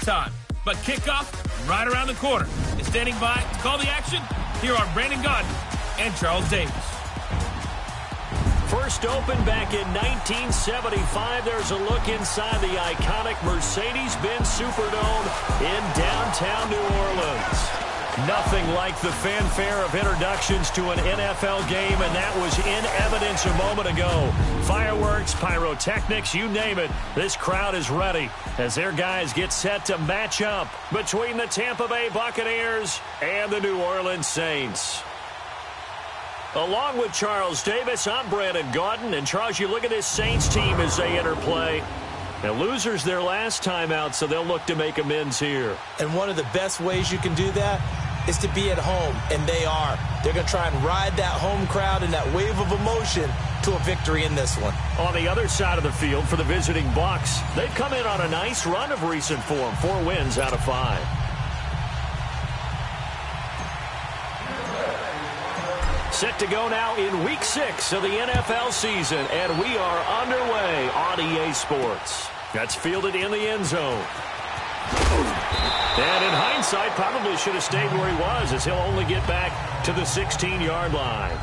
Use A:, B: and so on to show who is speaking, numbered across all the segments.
A: time. But kickoff right around the corner. And standing by to call the action, here are Brandon Gaudin and Charles Davis.
B: First opened back in 1975. There's a look inside the iconic Mercedes-Benz Superdome in downtown New Orleans. Nothing like the fanfare of introductions to an NFL game, and that was in evidence a moment ago. Fireworks, pyrotechnics, you name it. This crowd is ready as their guys get set to match up between the Tampa Bay Buccaneers and the New Orleans Saints. Along with Charles Davis, I'm Brandon Gaudin. And, Charles, you look at this Saints team as they enter play. Now, losers their last time out, so they'll look to make amends here.
C: And one of the best ways you can do that is to be at home, and they are. They're going to try and ride that home crowd and that wave of emotion to a victory in this one.
B: On the other side of the field for the visiting Bucs, they've come in on a nice run of recent form, 4 wins out of 5. Set to go now in Week 6 of the NFL season, and we are underway on EA Sports. That's fielded in the end zone. And in hindsight, probably should have stayed where he was, as he'll only get back to the 16-yard line.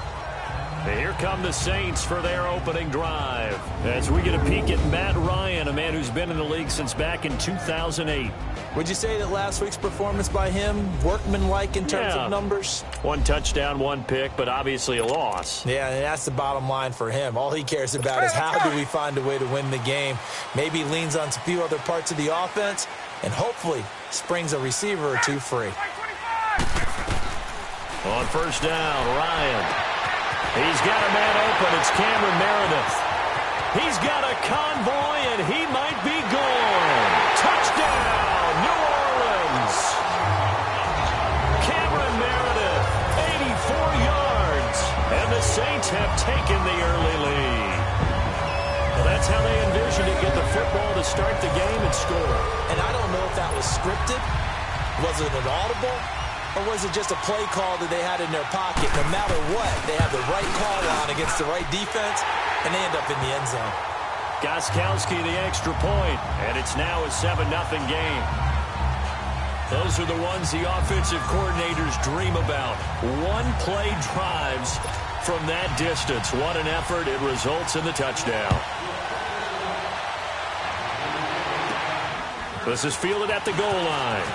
B: And here come the Saints for their opening drive, as we get a peek at Matt Ryan, a man who's been in the league since back in 2008.
C: Would you say that last week's performance by him, workmanlike in terms of numbers?
B: 1 touchdown, 1 pick, but obviously a loss.
C: Yeah, and that's the bottom line for him. All he cares about is how do we find a way to win the game. Maybe leans on a few other parts of the offense, and hopefully springs a receiver or two free.
B: On first down, Ryan. He's got a man open. It's Cameron Meredith. He's got a convoy, and he might be gone. Touchdown, New Orleans. Cameron Meredith, 84 yards. And the Saints have taken the early lead. Well, that's how they envisioned it. Get the football to start the game and score.
C: And I don't know if that was scripted. Was it an audible? Or was it just a play call that they had in their pocket? No matter what, they have the right call on against the right defense, and they end up in the end zone.
B: Gostkowski the extra point, and it's now a 7-0 game. Those are the ones the offensive coordinators dream about. One-play drives from that distance. What an effort. It results in the touchdown. This is fielded at the goal line.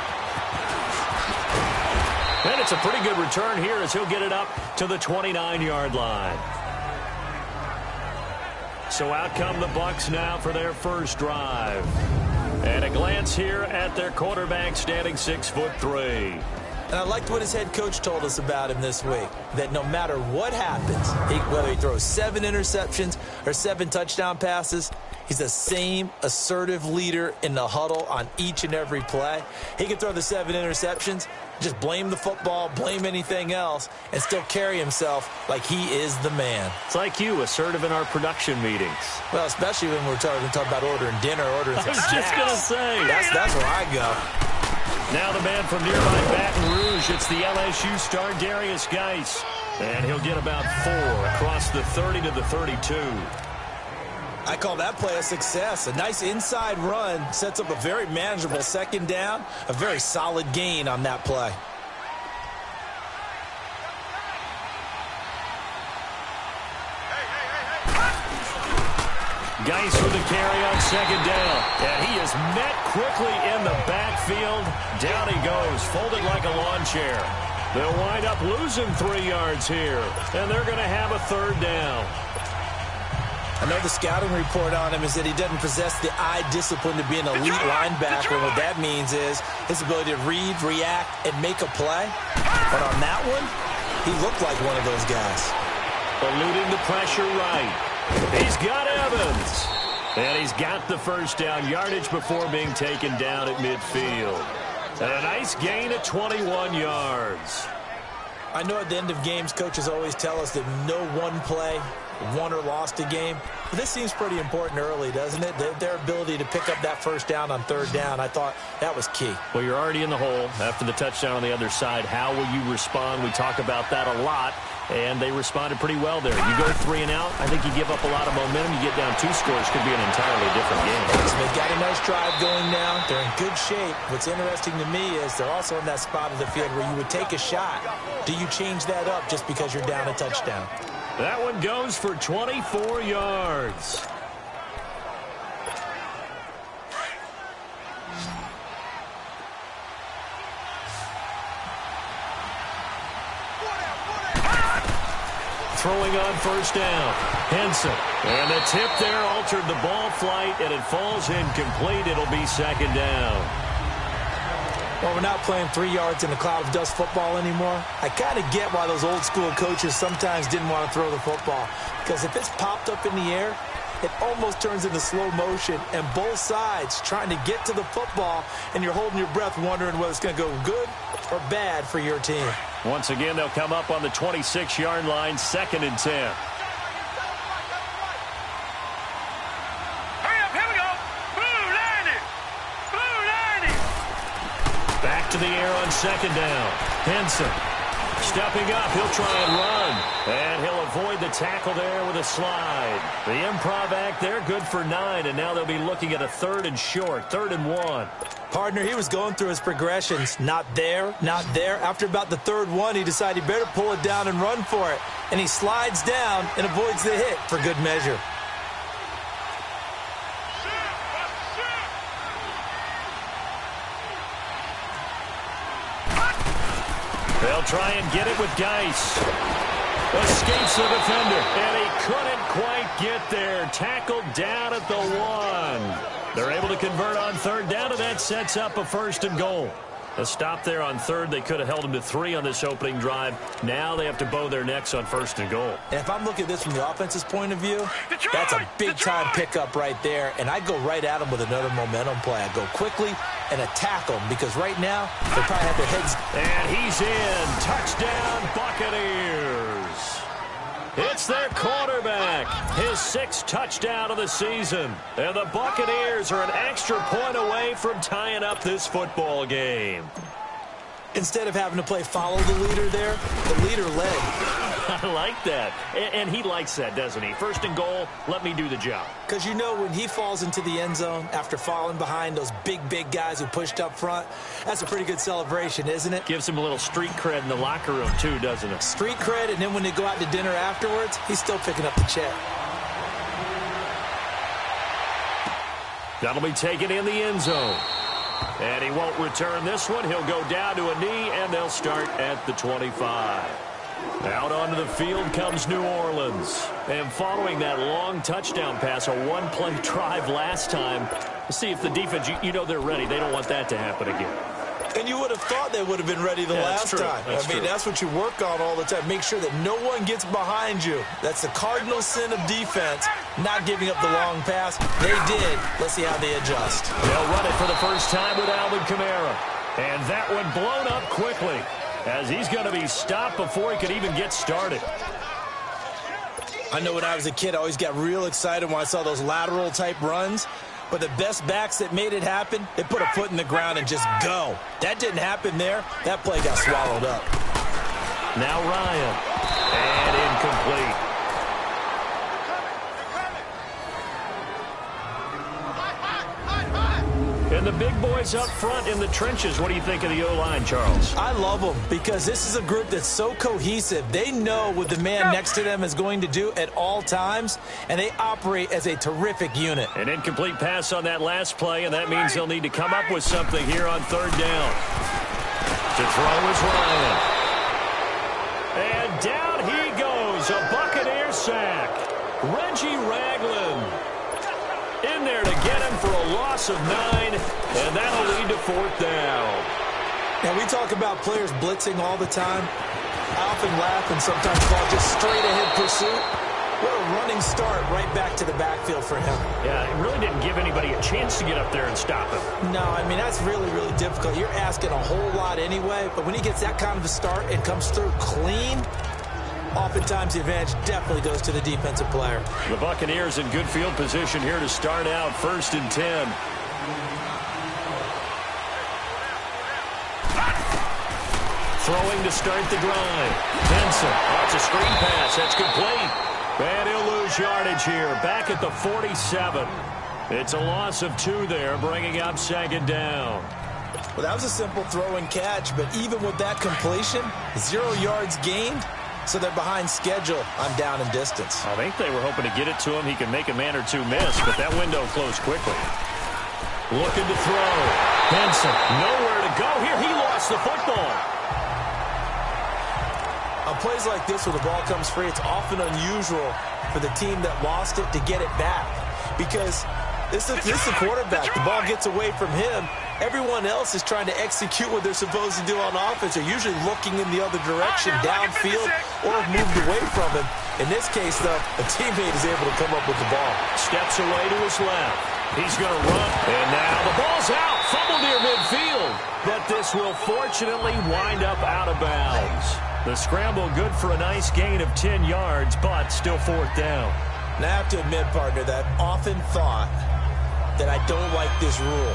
B: And it's a pretty good return here as he'll get it up to the 29-yard line. So out come the Bucs now for their first drive. And a glance here at their quarterback standing 6'3".
C: And I liked what his head coach told us about him this week, that no matter what happens, whether he throws 7 interceptions or 7 touchdown passes, he's the same assertive leader in the huddle on each and every play. He can throw the 7 interceptions, just blame the football, blame anything else, and still carry himself like he is the man.
B: It's like you, assertive in our production meetings.
C: Well, especially when we're talking about ordering dinner, ordering some snacks.
B: I was just going to say.
C: That's where I go.
B: Now the man from nearby Baton Rouge, it's the LSU star Darius Geis. And he'll get about 4 across the 30 to the 32.
C: I call that play a success. A nice inside run sets up a very manageable second down, a very solid gain on that play.
B: Geis with the carry on second down. And he is met quickly in the backfield. Down he goes, folded like a lawn chair. They'll wind up losing 3 yards here. And they're going to have a third down.
C: I know the scouting report on him is that he doesn't possess the eye discipline to be an elite linebacker. What that means is his ability to read, react, and make a play. But on that one, he looked like one of those guys.
B: Eluding the pressure right. He's got Evans. And he's got the first down, yardage before being taken down at midfield. And a nice gain at 21 yards.
C: I know at the end of games, coaches always tell us that no one play won or lost a game. But this seems pretty important early, doesn't it? Their ability to pick up that first down on third down, I thought that was key.
B: Well, you're already in the hole after the touchdown on the other side. How will you respond? We talk about that a lot And they responded pretty well there. You go 3 and out, I think you give up a lot of momentum. You get down 2 scores, could be an entirely different game.
C: So they've got a nice drive going now. They're in good shape. What's interesting to me is they're also in that spot of the field where you would take a shot. Do you change that up just because you're down a touchdown?
B: That one goes for 24 yards. Throwing on first down. Henson. And the tip there altered the ball flight, and it falls incomplete. It'll be second down.
C: Well, we're not playing 3 yards in a cloud of dust football anymore. I kind of get why those old school coaches sometimes didn't want to throw the football. Because if it's popped up in the air, it almost turns into slow motion, and both sides trying to get to the football, and you're holding your breath wondering whether it's going to go good or bad for your team.
B: Once again, they'll come up on the 26-yard line, 2nd and 10.
A: Hurry up, here we go. Blue 90. Blue 90.
B: Back to the air on 2nd down. Henson stepping up. He'll try and run. And he'll avoid the tackle there with a slide. The improv act there, good for 9. And now they'll be looking at a 3rd and short, 3rd and 1.
C: Partner, he was going through his progressions. Not there, not there. After about the 3rd one, he decided he better pull it down and run for it. And he slides down and avoids the hit for good measure.
B: They'll try and get it with Geis. Escapes the defender, and he couldn't quite get there. Tackled down at the 1. They're able to convert on 3rd down, and that sets up a 1st and goal. A stop there on 3rd. They could have held him to 3 on this opening drive. Now they have to bow their necks on 1st and goal.
C: And if I'm looking at this from the offense's point of view, that's a big-time pickup right there. And I go right at him with another momentum play. I go quickly and attack them because right now they probably have their heads.
B: And he's in. Touchdown, Buccaneers. It's their quarterback, his 6th touchdown of the season. And the Buccaneers are an extra point away from tying up this football game.
C: Instead of having to play follow the leader there, the leader led.
B: I like that. And he likes that, doesn't he? 1st and goal, let me do the job.
C: Because you know when he falls into the end zone after falling behind those big guys who pushed up front, that's a pretty good celebration, isn't it?
B: Gives him a little street cred in the locker room, too, doesn't it?
C: Street cred, and then when they go out to dinner afterwards, he's still picking up the check.
B: That'll be taken in the end zone. And he won't return this one. He'll go down to a knee, and they'll start at the 25. Out onto the field comes New Orleans. And following that long touchdown pass, a one-play drive last time, see if the defense, you know they're ready. They don't want that to happen again.
C: And you would have thought they would have been ready the last time. That's what you work on all the time. Make sure that no one gets behind you. That's the cardinal sin of defense, not giving up the long pass. They did. Let's see how they adjust.
B: They'll run it for the first time with Alvin Kamara. And that one blown up quickly as he's going to be stopped before he could even get started.
C: I know when I was a kid, I always got real excited when I saw those lateral type runs. But the best backs that made it happen, they put a foot in the ground and just go. That didn't happen there. That play got swallowed up.
B: Now Ryan. And incomplete. And the big boys up front in the trenches. What do you think of the O-line, Charles?
C: I love them because this is a group that's so cohesive. They know what the man next to them is going to do at all times, and they operate as a terrific unit.
B: An incomplete pass on that last play, and that means they'll need to come up with something here on 3rd down. To throw is Ryan. And down he goes. A Buccaneer sack. Reggie Ragland in there to get him for a loss of 9, and that'll lead to 4th down.
C: And we talk about players blitzing all the time. I often laugh and sometimes call just straight ahead pursuit. What a running start right back to the backfield for him.
B: Yeah, it really didn't give anybody a chance to get up there and stop him.
C: No, I mean, that's really, really difficult. You're asking a whole lot anyway, but when he gets that kind of a start and comes through clean, oftentimes the advantage definitely goes to the defensive player.
B: The Buccaneers in good field position here to start out 1st and 10. Throwing to start the drive. Henson. Oh, it's a screen pass. That's complete. And he'll lose yardage here. Back at the 47. It's a loss of 2 there, bringing up second down.
C: Well, that was a simple throw and catch, but even with that completion, 0 yards gained, so they're behind schedule on down and distance.
B: I think they were hoping to get it to him. He could make a man or two miss, but that window closed quickly. Looking to throw. Henson, nowhere to go here. He lost the football.
C: On plays like this where the ball comes free, it's often unusual for the team that lost it to get it back. Because this is the quarterback. The ball gets away from him. Everyone else is trying to execute what they're supposed to do on offense. They're usually looking in the other direction, downfield, or have moved away from him. In this case, though, a teammate is able to come up with the ball.
B: Steps away to his left. He's going to run. And now the ball's out. Fumble near midfield. But this will fortunately wind up out of bounds. The scramble good for a nice gain of 10 yards, but still 4th down.
C: Now, I have to admit, partner, that I've often thought that I don't like this rule,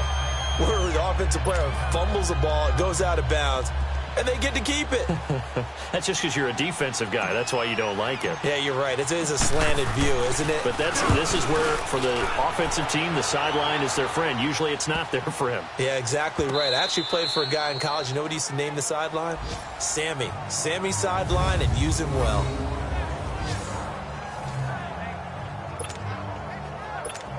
C: where the offensive player fumbles the ball, it goes out of bounds, and they get to keep it.
B: That's just because you're a defensive guy. That's why you don't like it.
C: Yeah, you're right. It is a slanted view, isn't it?
B: But this is where, for the offensive team, the sideline is their friend. Usually it's not there for him.
C: Yeah, exactly right. I actually played for a guy in college. You know what he used to name the sideline? Sammy. Sammy sideline, and use him well.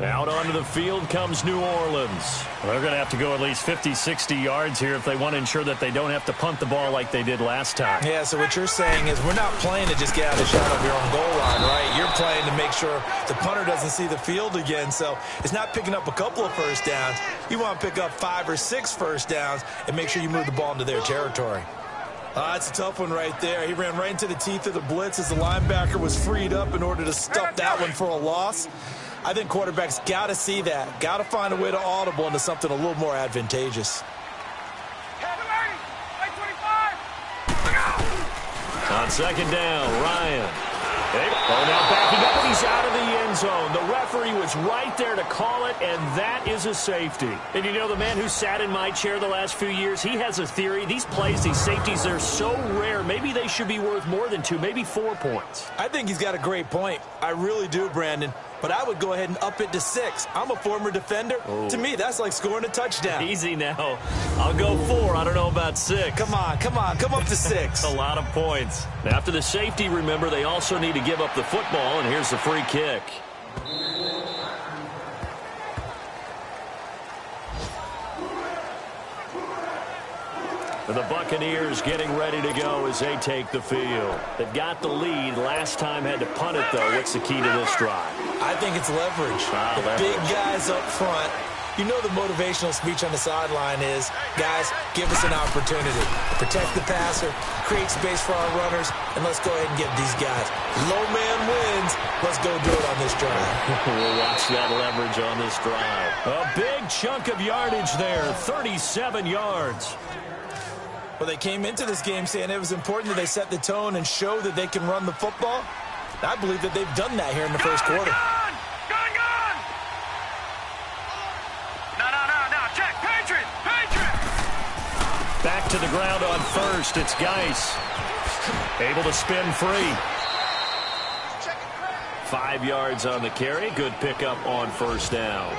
B: Out onto the field comes New Orleans. They're going to have to go at least 50, 60 yards here if they want to ensure that they don't have to punt the ball like they did last time.
C: Yeah, so what you're saying is we're not playing to just get out of the shot of your own goal line, right? You're playing to make sure the punter doesn't see the field again. So it's not picking up a couple of first downs. You want to pick up 5 or 6 first downs and make sure you move the ball into their territory. That's a tough one right there. He ran right into the teeth of the blitz as the linebacker was freed up in order to stuff that one for a loss. I think quarterbacks got to see that. Got to find a way to audible into something a little more advantageous.
B: On second down, Ryan. Now backing up, and he's out of the end zone. The referee was right there to call it, and that is a safety. And you know, the man who sat in my chair the last few years, he has a theory. These plays, these safeties, they're so rare. Maybe they should be worth more than 2, maybe 4 points.
C: I think he's got a great point. I really do, Brandon. But I would go ahead and up it to 6. I'm a former defender.
B: Oh.
C: To me, that's like scoring a touchdown.
B: Easy now. I'll go 4. I don't know about 6.
C: Come on. Come up to 6.
B: A lot of points. After the safety, remember, they also need to give up the football, and here's the free kick. The Buccaneers getting ready to go as they take the field. They've got the lead. Last time had to punt it, though. What's the key to this drive?
C: I think it's leverage. The big guys up front. You know the motivational speech on the sideline is, guys, give us an opportunity. Protect the passer, create space for our runners, and let's go ahead and get these guys. Low man wins. Let's go do it on this drive.
B: We'll watch that leverage on this drive. A big chunk of yardage there, 37 yards.
C: Well, they came into this game saying it was important that they set the tone and show that they can run the football. I believe that they've done that here in the first quarter.
D: Check. Patriot.
B: Back to the ground on first. It's Geis. Able to spin free. 5 yards on the carry. Good pickup on first down.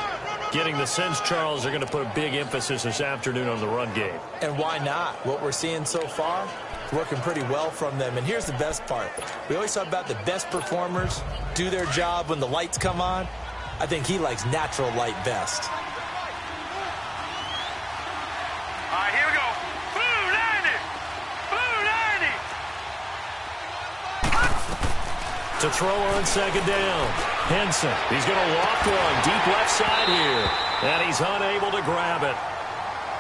B: Getting the sense, Charles, they're going to put a big emphasis this afternoon on the run game.
C: And why not? What we're seeing so far, working pretty well from them. And here's the best part. We always talk about the best performers do their job when the lights come on. I think he likes natural light best.
D: All right, here we go. Blue 90.
B: To throw on second down. Henson, he's going to loft one deep left side here. And he's unable to grab it.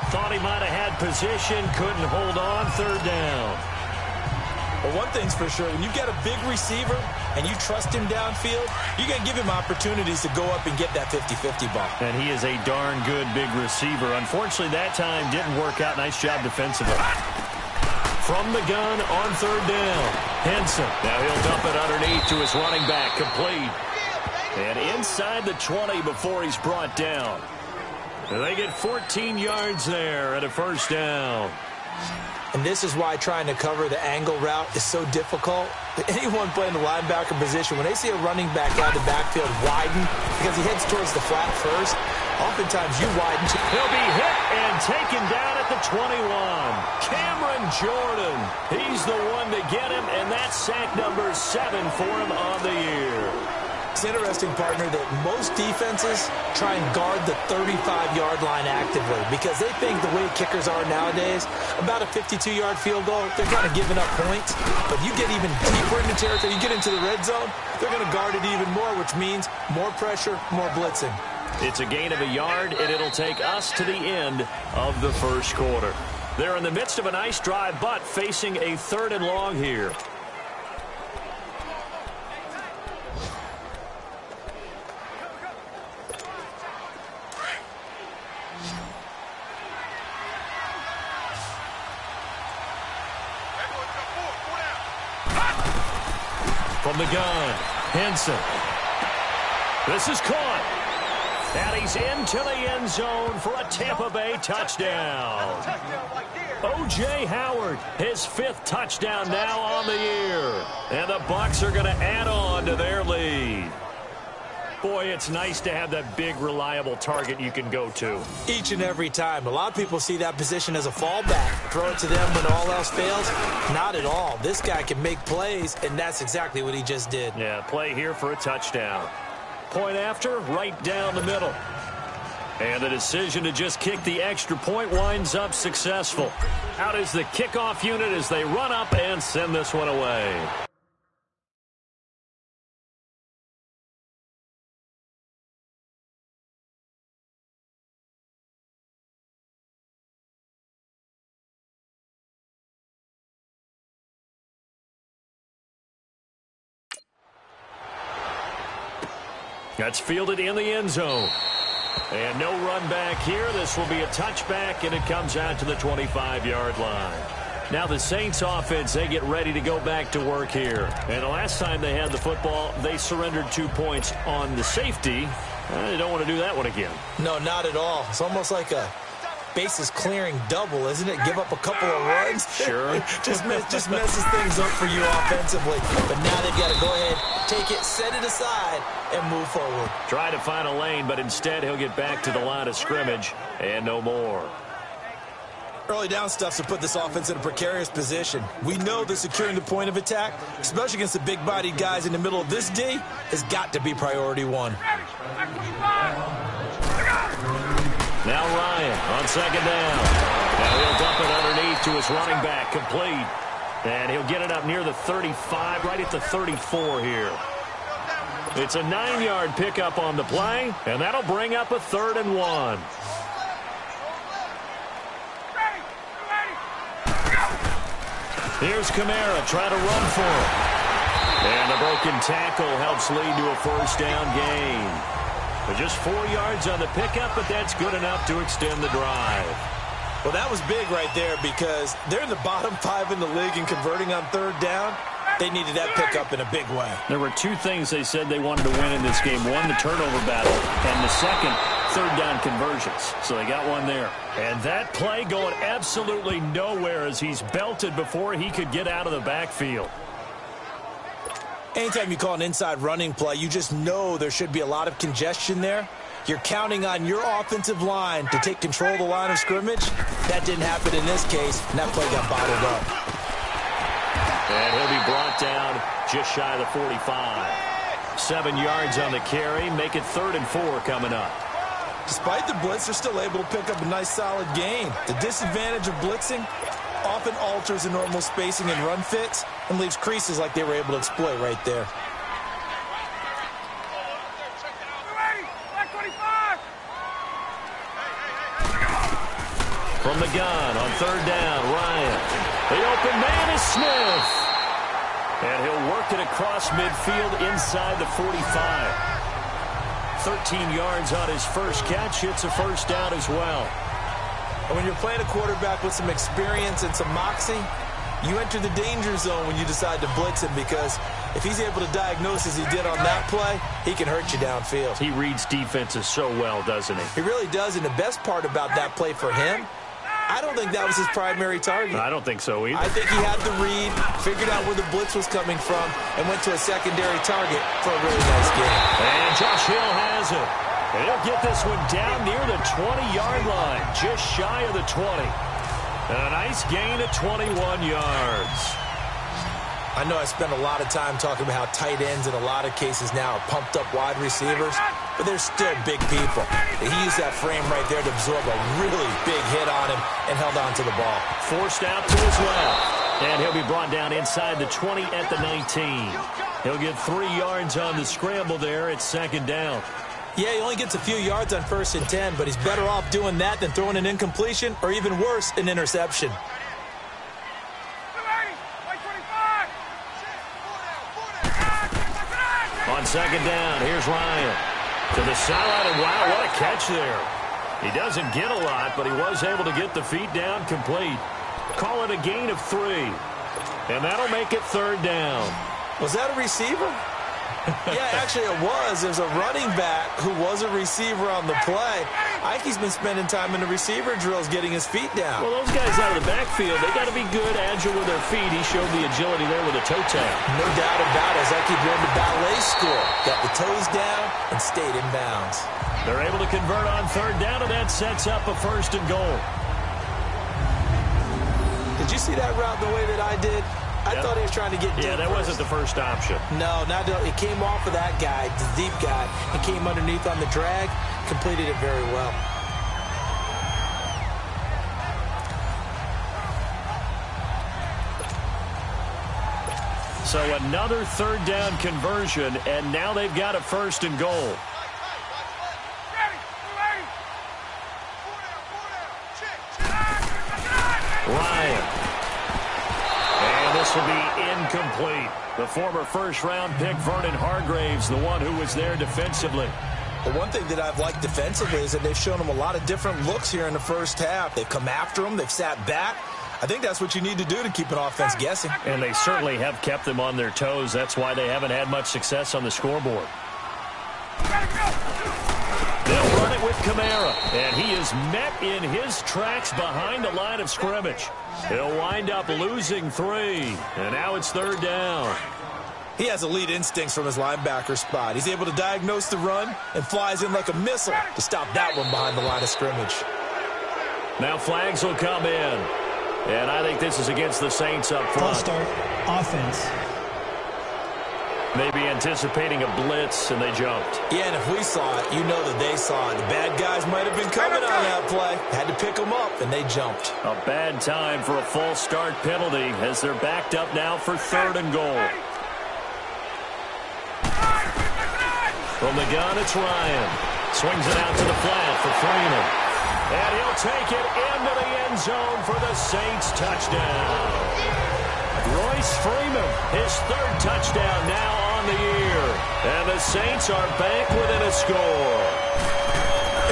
B: Thought he might have had position, couldn't hold on, third down.
C: Well, one thing's for sure, when you've got a big receiver and you trust him downfield, you're going to give him opportunities to go up and get that 50-50 ball.
B: And he is a darn good big receiver. Unfortunately, that time didn't work out. Nice job defensively. From the gun on third down. Henson. Now he'll dump it underneath to his running back. Complete. And inside the 20 before he's brought down. They get 14 yards there at a first down.
C: And this is why trying to cover the angle route is so difficult. Anyone playing the linebacker position, when they see a running back out of the backfield widen because he heads towards the flat first, oftentimes you widen.
B: He'll be hit and taken down at the 21. Cameron Jordan. He's the one to get him, and that's sack number 7 for him on the year.
C: It's interesting, partner, that most defenses try and guard the 35-yard line actively because they think the way kickers are nowadays, about a 52-yard field goal, they're kind of giving up points. But you get even deeper into territory, you get into the red zone, they're going to guard it even more, which means more pressure, more blitzing.
B: It's a gain of a yard, and it'll take us to the end of the first quarter. They're in the midst of a nice drive, but facing a 3rd and long here. From the gun, Henson. This is caught. And he's into the end zone for a Tampa Bay touchdown. O.J. Howard, his 5th touchdown now on the year. And the Bucs are going to add on to their lead. Boy, it's nice to have that big, reliable target you can go to.
C: Each and every time. A lot of people see that position as a fallback. Throw it to them when all else fails. Not at all. This guy can make plays, and that's exactly what he just did.
B: Yeah, play here for a touchdown. Point after, right down the middle. And the decision to just kick the extra point winds up successful. Out is the kickoff unit as they run up and send this one away. That's fielded in the end zone. And no run back here. This will be a touchback, and it comes out to the 25-yard line. Now the Saints offense, they get ready to go back to work here. And the last time they had the football, they surrendered 2 points on the safety. They don't want to do that one again.
C: No, not at all. It's almost like a bases clearing double, isn't it? Give up a couple of runs.
B: Sure.
C: just messes things up for you offensively. But now they've got to go ahead, take it, set it aside, and move forward.
B: Try to find a lane, but instead he'll get back to the line of scrimmage and no more.
C: Early down stuff to put this offense in a precarious position. We know that securing the point of attack, especially against the big-bodied guys in the middle of this D, has got to be priority 1.
B: Now Ryan on 2nd down. Now he'll dump it underneath to his running back, complete. And he'll get it up near the 35, right at the 34 here. It's a 9-yard pickup on the play, and that'll bring up a 3rd and 1. Here's Kamara trying to run for him. And the broken tackle helps lead to a 1st down gain. But just 4 yards on the pickup, but that's good enough to extend the drive.
C: Well, that was big right there because they're in the bottom 5 in the league in converting on 3rd down. They needed that pickup in a big way.
B: There were 2 things they said they wanted to win in this game. One, the turnover battle, and the second, 3rd down conversions. So they got one there. And that play going absolutely nowhere as he's belted before he could get out of the backfield.
C: Anytime you call an inside running play, you just know there should be a lot of congestion there. You're counting on your offensive line to take control of the line of scrimmage. That didn't happen in this case, and that play got bottled up.
B: And he'll be brought down just shy of the 45. 7 yards on the carry, make it 3rd and 4 coming up.
C: Despite the blitz, they're still able to pick up a nice solid gain. The disadvantage of blitzing often alters the normal spacing and run fits and leaves creases like they were able to exploit right there.
B: From the gun on 3rd down, Ryan. The open man is Smith. And he'll work it across midfield inside the 45. 13 yards on his first catch. It's a 1st down as well.
C: And when you're playing a quarterback with some experience and some moxie, you enter the danger zone when you decide to blitz him because if he's able to diagnose as he did on that play, he can hurt you downfield.
B: He reads defenses so well, doesn't he?
C: He really does, and the best part about that play for him I don't think that was his primary target.
B: I don't think so either.
C: I think he had the read, figured out where the blitz was coming from, and went to a secondary target for a really nice game.
B: And Josh Hill has it. And he'll get this one down near the 20-yard line, just shy of the 20. And a nice gain of 21 yards.
C: I know I spent a lot of time talking about how tight ends in a lot of cases now are pumped up wide receivers, but they're still big people. He used that frame right there to absorb a really big hit on him and held on to the ball.
B: Forced out to his left. And he'll be brought down inside the 20 at the 19. He'll get 3 yards on the scramble there at second down.
C: Yeah, he only gets a few yards on 1st and 10, but he's better off doing that than throwing an incompletion or even worse, an interception.
B: On second down, here's Ryan. To the sideline, and wow, what a catch there. He doesn't get a lot, but he was able to get the feet down complete. Call it a gain of 3. And that'll make it third down.
C: Was that a receiver? Yeah, actually it was. There's a running back who was a receiver on the play. I think he's been spending time in the receiver drills getting his feet down.
B: Well, those guys out of the backfield, they got to be good, agile with their feet. He showed the agility there with a toe tap.
C: No doubt about it. It's like he went to ballet school. Got the toes down and stayed in bounds.
B: They're able to convert on third down, and that sets up a 1st and goal.
C: Did you see that route the way that I did? I thought he was trying to get deep.
B: Yeah, that wasn't the first option.
C: No, it came off of that guy, the deep guy, and came underneath on the drag, completed it very well.
B: So another third down conversion, and now they've got a 1st and goal. Ryan. And this will be incomplete. The former first-round pick, Vernon Hargraves, the one who was there defensively.
C: The one thing that I've liked defensively is that they've shown him a lot of different looks here in the first half. They've come after him. They've sat back. I think that's what you need to do to keep an offense guessing.
B: And they certainly have kept them on their toes. That's why they haven't had much success on the scoreboard. They'll run it with Kamara, and he is met in his tracks behind the line of scrimmage. He'll wind up losing 3, and now it's third down.
C: He has elite instincts from his linebacker spot. He's able to diagnose the run and flies in like a missile to stop that one behind the line of scrimmage.
B: Now flags will come in, and I think this is against the Saints up front.
E: False start, offense.
B: Maybe anticipating a blitz, and they jumped.
C: Yeah, and if we saw it, you know that they saw it. The bad guys might have been coming on that play. Had to pick them up, and they jumped.
B: A bad time for a false start penalty as they're backed up now for 3rd and goal. From the gun, it's Ryan. Swings it out to the flat for Freeman. And he'll take it into the end zone for the Saints touchdown. Royce Freeman, his 3rd touchdown now on the year. And the Saints are back within a score.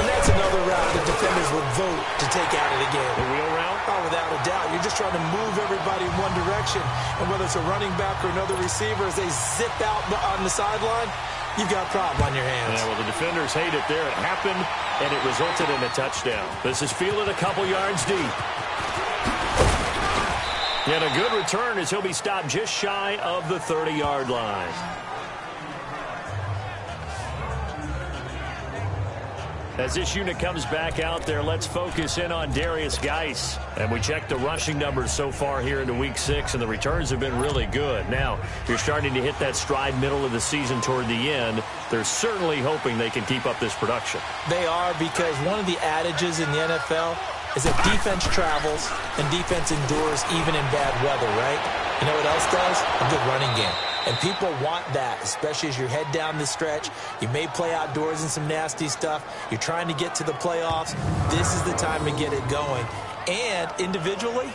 C: And that's another route the defenders would vote to take out of the game.
B: The wheel route?
C: Oh, without a doubt. You're just trying to move everybody in one direction. And whether it's a running back or another receiver, as they zip out on the sideline, you've got a problem on your hands.
B: Yeah, well, the defenders hate it there. It happened, and it resulted in a touchdown. This is fielded a couple yards deep. And a good return as he'll be stopped just shy of the 30-yard line. As this unit comes back out there, let's focus in on Darius Geis. And we checked the rushing numbers so far here into Week 6, and the returns have been really good. Now, you're starting to hit that stride middle of the season toward the end. They're certainly hoping they can keep up this production.
C: They are, because one of the adages in the NFL is that defense travels and defense endures even in bad weather, right? You know what else does? A good running game. And people want that, especially as you head down the stretch. You may play outdoors in some nasty stuff. You're trying to get to the playoffs. This is the time to get it going. And individually,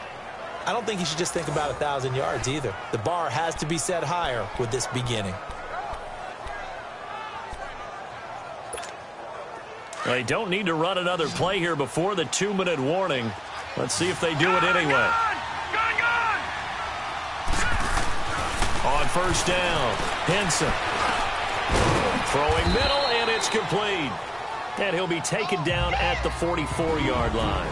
C: I don't think you should just think about 1,000 yards either. The bar has to be set higher with this beginning.
B: They don't need to run another play here before the 2-minute warning. Let's see if they do it anyway. On first down, Henson. Throwing middle, and it's complete. And he'll be taken down at the 44-yard line.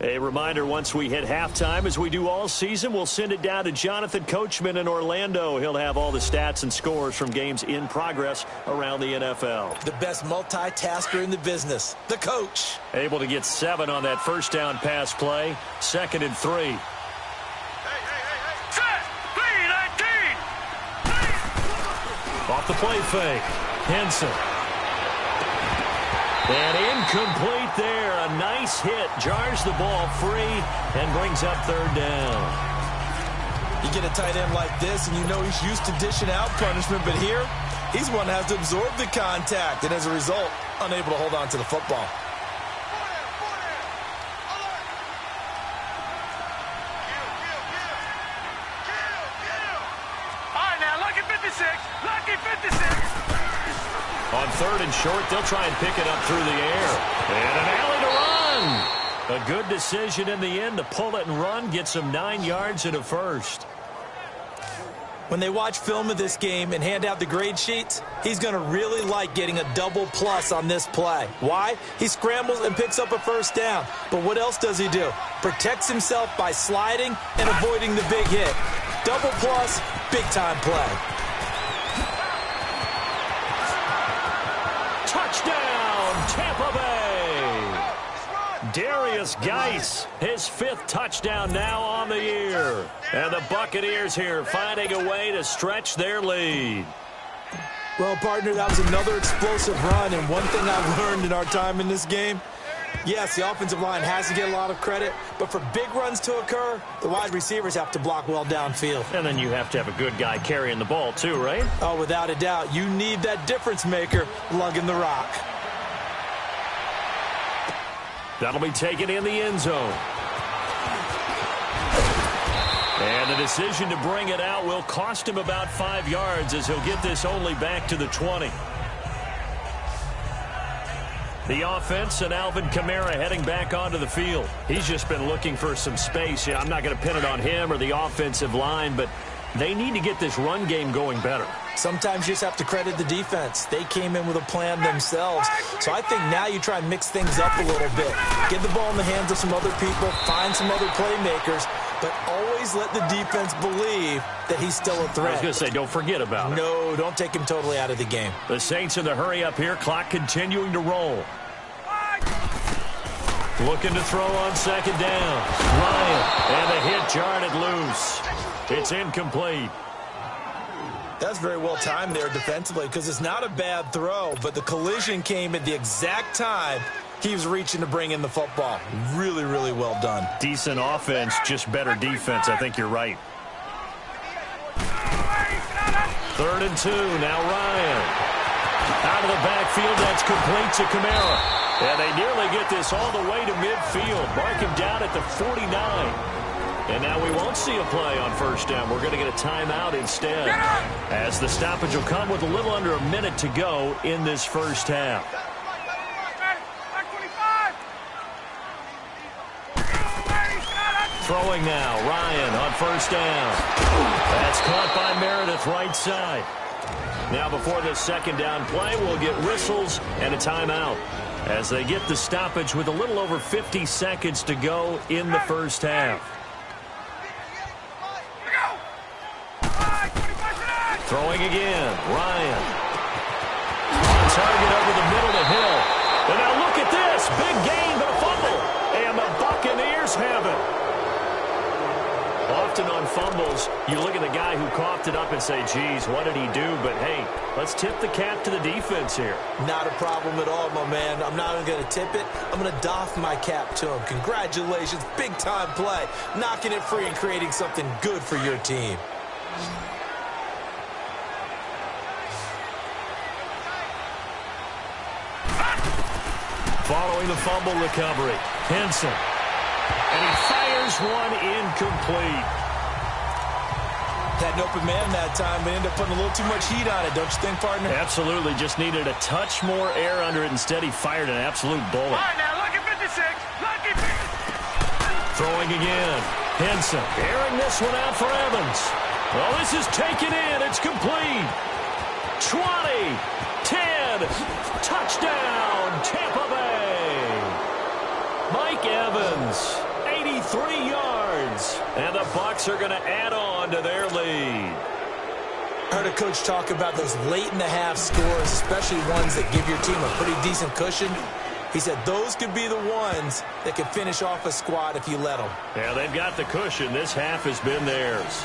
B: A reminder, once we hit halftime, as we do all season, we'll send it down to Jonathan Coachman in Orlando. He'll have all the stats and scores from games in progress around the NFL.
C: The best multitasker in the business, the coach.
B: Able to get 7 on that first down pass play. 2nd and 3.
D: Set. P19.
B: Off the play fake. Henson. And incomplete there. A nice hit. Jars the ball free and brings up 3rd down.
C: You get a tight end like this, and you know he's used to dishing out punishment, but here, he's one that has to absorb the contact, and as a result, unable to hold on to the football.
D: All right, now, lucky 56. Lucky 56.
B: On 3rd and short, they'll try and pick it up through the air. And an alley to run. A good decision in the end to pull it and run. Get some 9 yards and a first.
C: When they watch film of this game and hand out the grade sheets, he's going to really like getting a double plus on this play. Why? He scrambles and picks up a first down. But what else does he do? Protects himself by sliding and avoiding the big hit. Double plus, big-time play.
B: Touchdown, Tampa Bay. Darius Geis, his 5th touchdown now on the year. And the Buccaneers here finding a way to stretch their lead.
C: Well, partner, that was another explosive run, and one thing I've learned in our time in this game, yes, the offensive line has to get a lot of credit, but for big runs to occur, the wide receivers have to block well downfield.
B: And then you have to have a good guy carrying the ball too, right?
C: Oh, without a doubt. You need that difference maker lugging the rock.
B: That'll be taken in the end zone. And the decision to bring it out will cost him about 5 yards as he'll get this only back to the 20. The offense and Alvin Kamara heading back onto the field. He's just been looking for some space. Yeah, I'm not going to pin it on him or the offensive line, but they need to get this run game going better.
C: Sometimes you just have to credit the defense. They came in with a plan themselves. So I think now you try and mix things up a little bit. Get the ball in the hands of some other people, find some other playmakers, but always let the defense believe that he's still a threat.
B: I was going to say, don't forget about it.
C: No, don't take him totally out of the game.
B: The Saints in the hurry up here, clock continuing to roll. Looking to throw on 2nd down. Ryan, and the hit jarred it loose. It's incomplete.
C: That's very well timed there defensively because it's not a bad throw, but the collision came at the exact time he was reaching to bring in the football. Really, really well done.
B: Decent offense, just better defense. I think you're right. 3rd and 2. Now Ryan. Out of the backfield, that's complete to Kamara. And they nearly get this all the way to midfield. Mark him down at the 49. And now we won't see a play on 1st down. We're going to get a timeout instead. As the stoppage will come with a little under a minute to go in this first half. Throwing now, Ryan on 1st down. That's caught by Meredith right side. Now before this 2nd down play, we'll get whistles and a timeout as they get the stoppage with a little over 50 seconds to go in the first half. Throwing again, Ryan. On target over the middle to Hill. And now look at this, big gain but a fumble. And the Buccaneers have it. Often on fumbles, you look at the guy who coughed it up and say, geez, what did he do? But, hey, let's tip the cap to the defense here.
C: Not a problem at all, my man. I'm not even going to tip it. I'm going to doff my cap to him. Congratulations. Big-time play. Knocking it free and creating something good for your team.
B: Following the fumble recovery, Henson. And he fires one incomplete.
C: Had an open man that time, but ended up putting a little too much heat on it, don't you think, partner?
B: Absolutely. Just needed a touch more air under it. Instead, he fired an absolute bullet.
D: All right, now, lucky 56. Lucky 56.
B: Throwing again. Henson airing this one out for Evans. Well, this is taken in. It's complete. 20, 10, touchdown, Tampa Bay. Mike Evans 3 yards. And the Bucs are going to add on to their lead.
C: I heard a coach talk about those late-in-the-half scores, especially ones that give your team a pretty decent cushion. He said those could be the ones that could finish off a squad if you let them.
B: Yeah, they've got the cushion. This half has been theirs.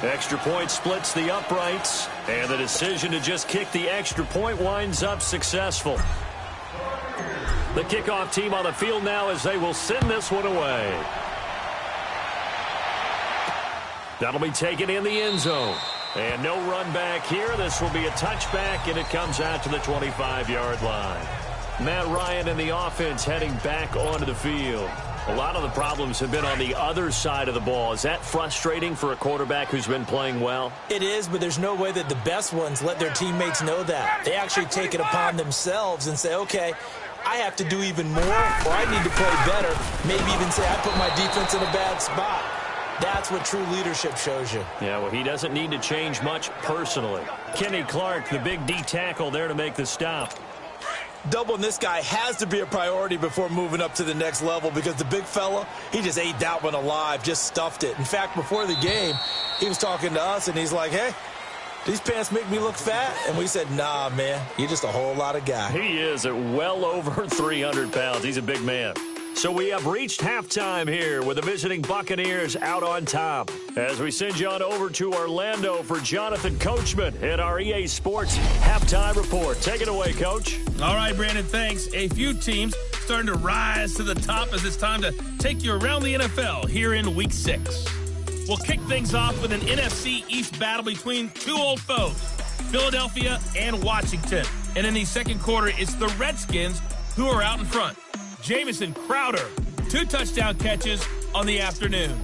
B: Extra point splits the uprights, and the decision to just kick the extra point winds up successful. The kickoff team on the field now as they will send this one away. That'll be taken in the end zone. And no run back here. This will be a touchback, and it comes out to the 25-yard line. Matt Ryan and the offense heading back onto the field. A lot of the problems have been on the other side of the ball. Is that frustrating for a quarterback who's been playing well?
C: It is, but there's no way that the best ones let their teammates know that. They actually take it upon themselves and say, okay, I have to do even more, or I need to play better. Maybe even say I put my defense in a bad spot. That's what true leadership shows you.
B: Yeah, well, he doesn't need to change much personally. Kenny Clark, the big D tackle there to make the stop.
C: Doubling this guy has to be a priority before moving up to the next level because the big fella, he just ate that one alive, just stuffed it. In fact, before the game, he was talking to us, and he's like, hey, these pants make me look fat? And we said, nah, man, you're just a whole lot of guy.
B: He is at well over 300 pounds. He's a big man. So we have reached halftime here with the visiting Buccaneers out on top. As we send you on over to Orlando for Jonathan Coachman at our EA Sports Halftime Report. Take it away, Coach.
A: All right, Brandon, thanks. A few teams starting to rise to the top as it's time to take you around the NFL here in Week 6. We'll kick things off with an NFC East battle between two old foes, Philadelphia and Washington. And in the second quarter, it's the Redskins who are out in front. Jamison Crowder, 2 touchdown catches on the afternoon.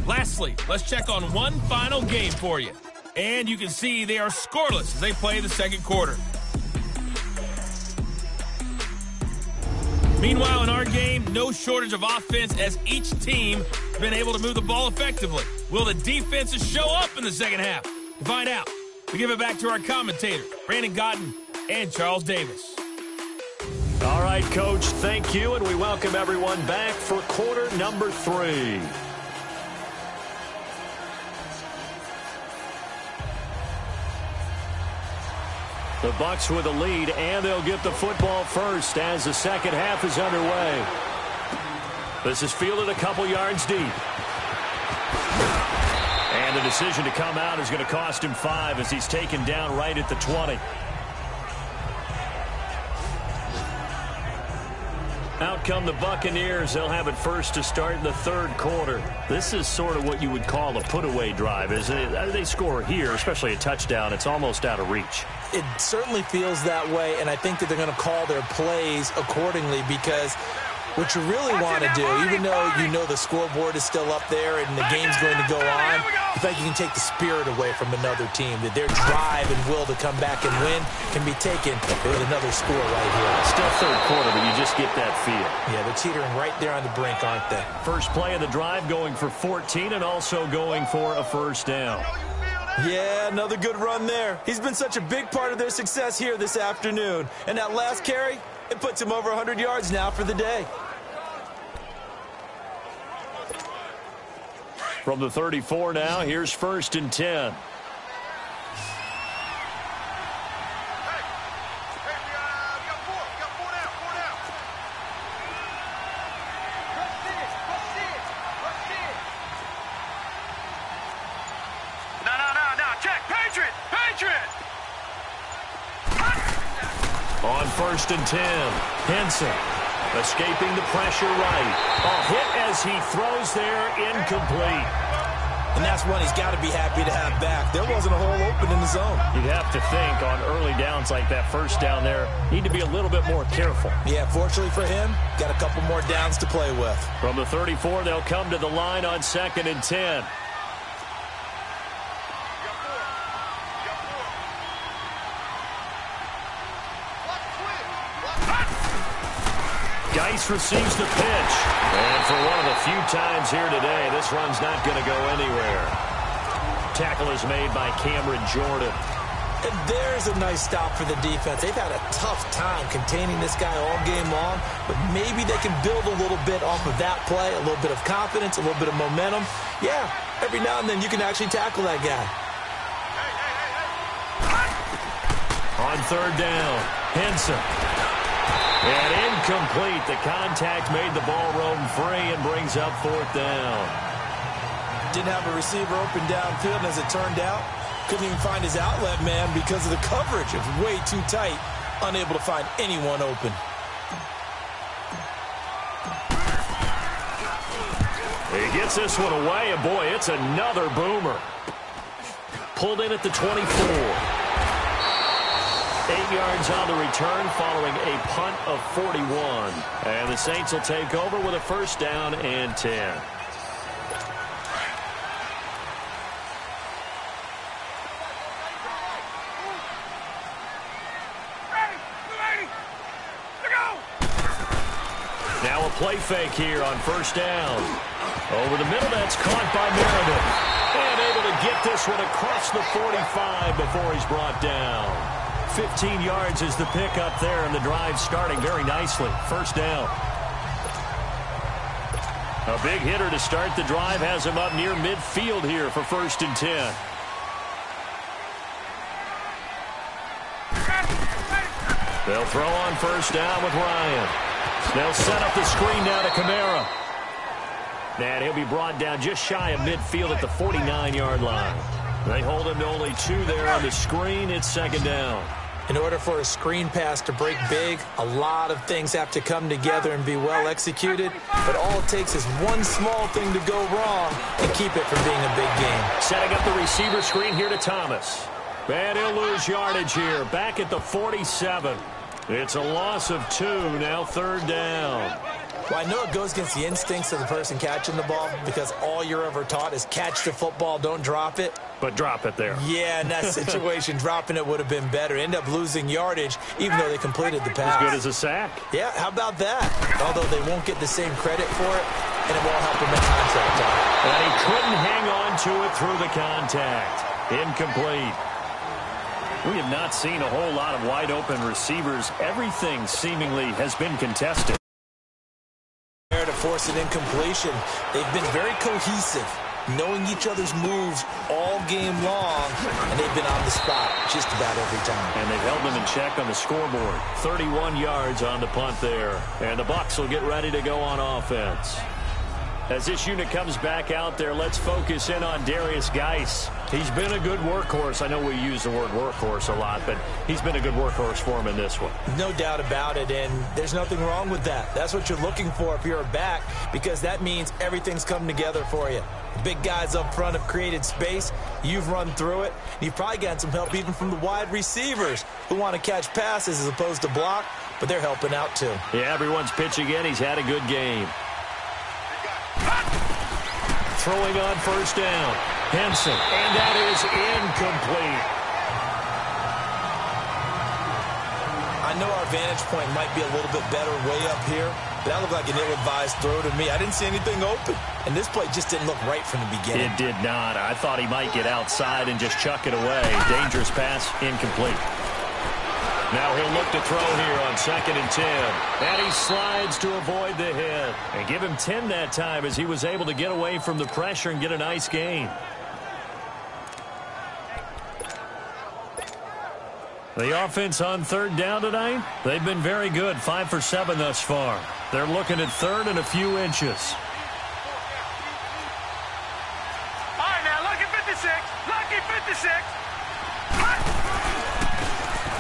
A: Lastly, let's check on one final game for you. And you can see they are scoreless as they play the second quarter. Meanwhile, in our game, no shortage of offense as each team has been able to move the ball effectively. Will the defenses show up in the second half? To find out, we give it back to our commentators, Brandon Godden and Charles Davis.
B: All right, Coach, thank you, and we welcome everyone back for quarter number 3. The Bucs with a lead, and they'll get the football first as the second half is underway. This is fielded a couple yards deep. And the decision to come out is going to cost him 5 as he's taken down right at the 20. Out come the Buccaneers. They'll have it first to start in the third quarter. This is sort of what you would call a put-away drive, isn't it? They score here, especially a touchdown. It's almost out of reach.
C: It certainly feels that way, and I think that they're going to call their plays accordingly because what you really want to do, even though you know the scoreboard is still up there and the game's going to go on, I think you can take the spirit away from another team, that their drive and will to come back and win can be taken with another score right here.
B: Still third quarter, but you just get that feel.
C: Yeah, they're teetering right there on the brink, aren't they?
B: First play of the drive going for 14 and also going for a first down.
C: Yeah, another good run there. He's been such a big part of their success here this afternoon. And that last carry, it puts him over 100 yards now for the day.
B: From the 34 now, here's 1st and 10. On 1st and 10, Henson escaping the pressure right. A hit as he throws there, incomplete.
C: And that's one he's got to be happy to have back. There wasn't a hole open in the zone.
B: You'd have to think on early downs like that first down there, need to be a little bit more careful.
C: Yeah, fortunately for him, got a couple more downs to play with.
B: From the 34, they'll come to the line on 2nd and 10. Geis receives the pitch. And for one of the few times here today, this run's not going to go anywhere. tackle is made by Cameron Jordan.
C: And there's a nice stop for the defense. They've had a tough time containing this guy all game long, but maybe they can build a little bit off of that play, a little bit of confidence, a little bit of momentum. Yeah, every now and then you can actually tackle that guy.
B: On third down, Henson. And incomplete. The contact made the ball roam free and brings up fourth down.
C: Didn't have a receiver open downfield, and as it turned out, couldn't even find his outlet man because of the coverage. It was way too tight, unable to find anyone open.
B: He gets this one away, and boy, it's another boomer. Pulled in at the 24. 8 yards on the return following a punt of 41. And the Saints will take over with a first down and 10. Now a play fake here on first down. Over the middle, that's caught by Meredith. And able to get this one across the 45 before he's brought down. 15 yards is the pickup there, and the drive starting very nicely. First down. A big hitter to start the drive has him up near midfield here for first and 10. They'll throw on first down with Ryan. They'll set up the screen down to Kamara. And he'll be brought down just shy of midfield at the 49-yard line. They hold him to only 2 there on the screen. It's second down.
C: In order for a screen pass to break big, a lot of things have to come together and be well executed. But all it takes is one small thing to go wrong and keep it from being a big game.
B: Setting up the receiver screen here to Thomas. And he'll lose yardage here. Back at the 47. It's a loss of 2, now third down.
C: Well, I know it goes against the instincts of the person catching the ball because all you're ever taught is catch the football, don't drop it.
B: But drop it there.
C: Yeah, in that situation, dropping it would have been better. End up losing yardage, even though they completed the pass.
B: As good as a sack.
C: Yeah, how about that? Although they won't get the same credit for it, and it won't help them in contract time.
B: And he couldn't hang on to it through the contact. Incomplete. We have not seen a whole lot of wide-open receivers. Everything seemingly has been contested.
C: To force an incompletion, they've been very cohesive, knowing each other's moves all game long, and they've been on the spot just about every time.
B: And they've held them in check on the scoreboard. 31 yards on the punt there. And the Bucs will get ready to go on offense. As this unit comes back out there, let's focus in on Darius Geis. He's been a good workhorse. I know we use the word workhorse a lot, but he's been a good workhorse for him in this one.
C: No doubt about it, and there's nothing wrong with that. That's what you're looking for if you're a back, because that means everything's come together for you. The big guys up front have created space. You've run through it. You've probably gotten some help even from the wide receivers who want to catch passes as opposed to block, but they're helping out too.
B: Yeah, everyone's pitching in. He's had a good game. Throwing on first down. Henson. And that is incomplete.
C: I know our vantage point might be a little bit better way up here, but that looked like an ill-advised throw to me. I didn't see anything open, and this play just didn't look right from the beginning.
B: It did not. I thought he might get outside and just chuck it away. Dangerous pass, incomplete. Now he'll look to throw here on second and 10. And he slides to avoid the hit. And give him 10 that time as he was able to get away from the pressure and get a nice gain. The offense on third down tonight, they've been very good. 5 for 7 thus far. They're looking at third and a few inches.
D: All right, now, lucky 56. Lucky 56.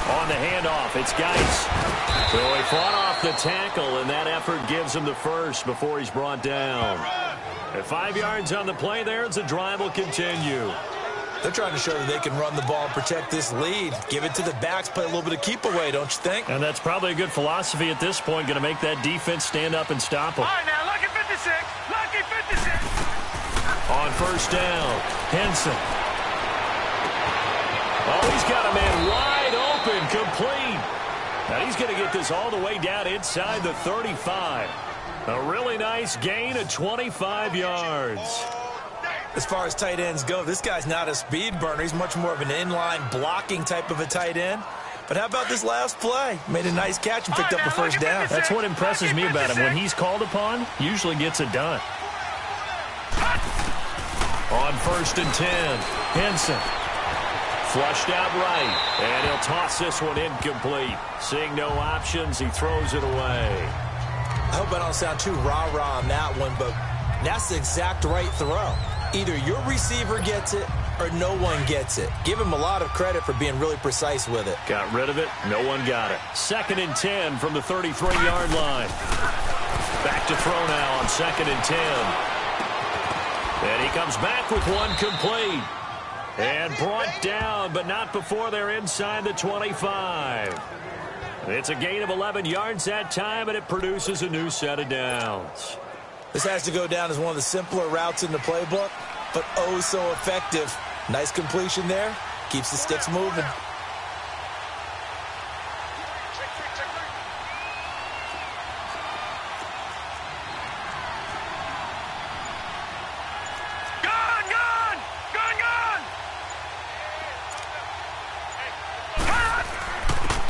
B: On the handoff, it's Geis. So he fought off the tackle, and that effort gives him the first before he's brought down. At 5 yards on the play there, the drive will continue.
C: They're trying to show that they can run the ball and protect this lead. Give it to the backs, play a little bit of keep away, don't you think?
B: And that's probably a good philosophy at this point, going to make that defense stand up and stop them.
D: All right, now, lucky 56. Lucky 56.
B: On first down, Henson. Oh, he's got a man wide open, complete. Now he's going to get this all the way down inside the 35. A really nice gain of 25 yards.
C: As far as tight ends go, this guy's not a speed burner. He's much more of an inline blocking type of a tight end. But how about this last play? Made a nice catch and picked up a first down.
B: That's what impresses me about him. When he's called upon, usually gets it done. On 1st and 10, Henson. Flushed out right, and he'll toss this one incomplete. Seeing no options, he throws it away.
C: I hope I don't sound too rah-rah on that one, but that's the exact right throw. Either your receiver gets it or no one gets it. Give him a lot of credit for being really precise with it.
B: Got rid of it. No one got it. 2nd and 10 from the 33-yard line. Back to throw now on 2nd and 10. And he comes back with one complete. And brought down, but not before they're inside the 25. It's a gain of 11 yards that time, and it produces a new set of downs.
C: This has to go down as one of the simpler routes in the playbook, but oh so effective. Nice completion there. Keeps the sticks moving.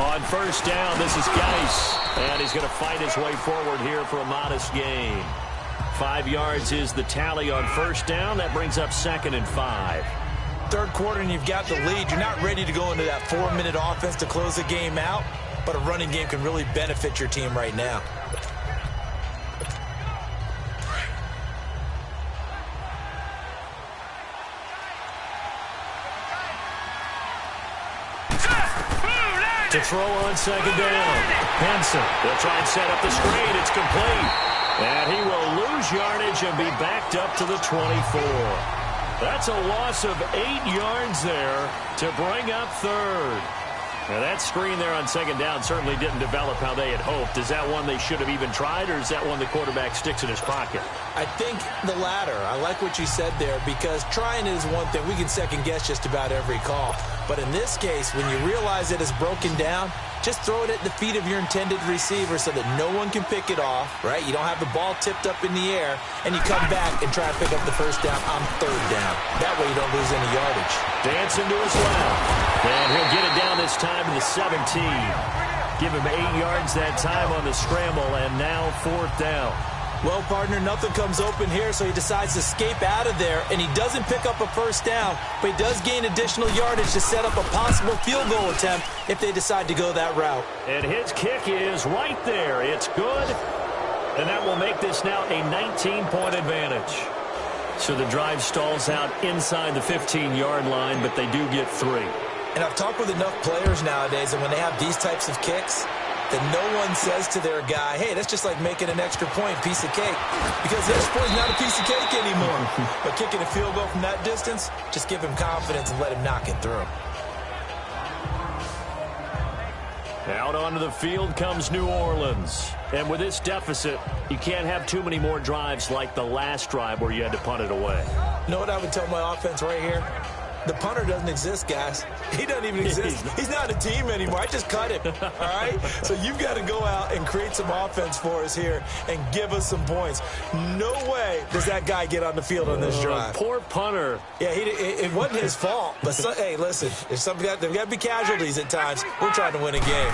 B: On 1st down, this is Geis, and he's going to fight his way forward here for a modest gain. 5 yards is the tally on 1st down. That brings up 2nd and 5.
C: Third quarter and you've got the lead. You're not ready to go into that 4-minute offense to close the game out, but a running game can really benefit your team right now.
B: To throw on 2nd down. Henson. They'll try and set up the screen. It's complete. And he will lose yardage and be backed up to the 24. That's a loss of 8 yards there to bring up 3rd. Now that screen there on 2nd down certainly didn't develop how they had hoped. Is that one they should have even tried, or is that one the quarterback sticks in his pocket?
C: I think the latter. I like what you said there, because trying is one thing. We can second guess just about every call. But in this case, when you realize it is broken down, just throw it at the feet of your intended receiver so that no one can pick it off, right? You don't have the ball tipped up in the air, and you come back and try to pick up the first down on 3rd down. That way you don't lose any yardage.
B: Dancing to his left. And he'll get it down this time to the 17. Give him 8 yards that time on the scramble, and now 4th down.
C: Well, partner, nothing comes open here, so he decides to escape out of there, and he doesn't pick up a first down, but he does gain additional yardage to set up a possible field goal attempt if they decide to go that route.
B: And his kick is right there. It's good, and that will make this now a 19-point advantage. So the drive stalls out inside the 15-yard line, but they do get 3.
C: And I've talked with enough players nowadays, and when they have these types of kicks, that no one says to their guy, hey, that's just like making an extra point, piece of cake. Because the extra point is not a piece of cake anymore. But kicking a field goal from that distance, just give him confidence and let him knock it through.
B: Out onto the field comes New Orleans. And with this deficit, you can't have too many more drives like the last drive where you had to punt it away.
C: You know what I would tell my offense right here? The punter doesn't exist, guys. He doesn't even exist. He's not a team anymore. I just cut him, all right? So you've got to go out and create some offense for us here and give us some points. No way does that guy get on the field on this drive.
B: Poor punter.
C: Yeah, it wasn't his fault. But, hey, listen, there's got to be casualties at times. We're trying to win a game.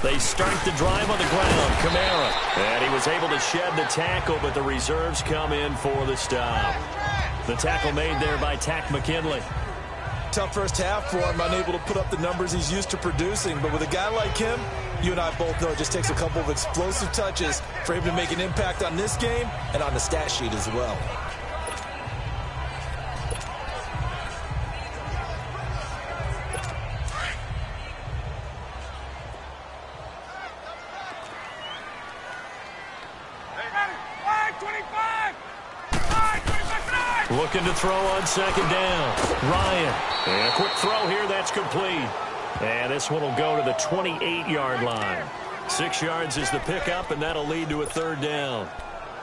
B: They start the drive on the ground. Kamara. And he was able to shed the tackle, but the reserves come in for the stop. The tackle made there by Tack McKinley.
C: Tough first half for him, unable to put up the numbers he's used to producing. But with a guy like him, you and I both know it just takes a couple of explosive touches for him to make an impact on this game and on the stat sheet as well.
B: Looking to throw on 2nd down. Ryan. And a quick throw here. That's complete. And this one will go to the 28-yard line. 6 yards is the pickup, and that'll lead to a 3rd down.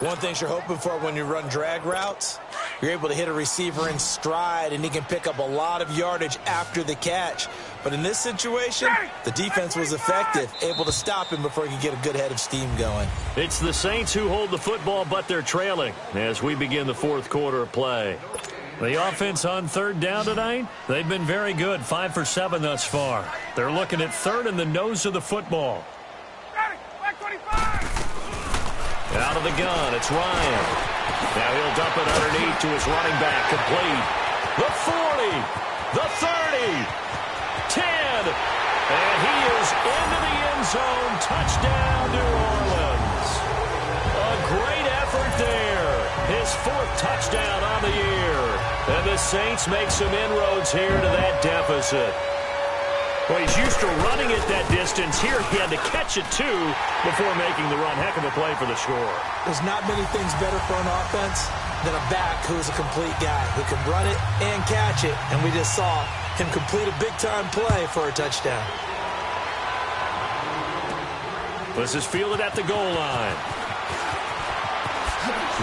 C: One thing you're hoping for when you run drag routes, you're able to hit a receiver in stride, and he can pick up a lot of yardage after the catch. But in this situation, the defense was effective, able to stop him before he could get a good head of steam going.
B: It's the Saints who hold the football, but they're trailing as we begin the fourth quarter of play. The offense on third down tonight, they've been very good, 5 for 7 thus far. They're looking at third in the nose of the football. Out of the gun, it's Ryan. Now he'll dump it underneath to his running back, complete. The 40, the 30, 10, and he is into the end zone. Touchdown, New Orleans. A great effort there. His 4th touchdown on the year. And the Saints make some inroads here to that deficit. Well, he's used to running it that distance. Here he had to catch it, too, before making the run. Heck of a play for the score.
C: There's not many things better for an offense than a back who is a complete guy who can run it and catch it. And we just saw him complete a big-time play for a touchdown.
B: This is fielded at the goal line.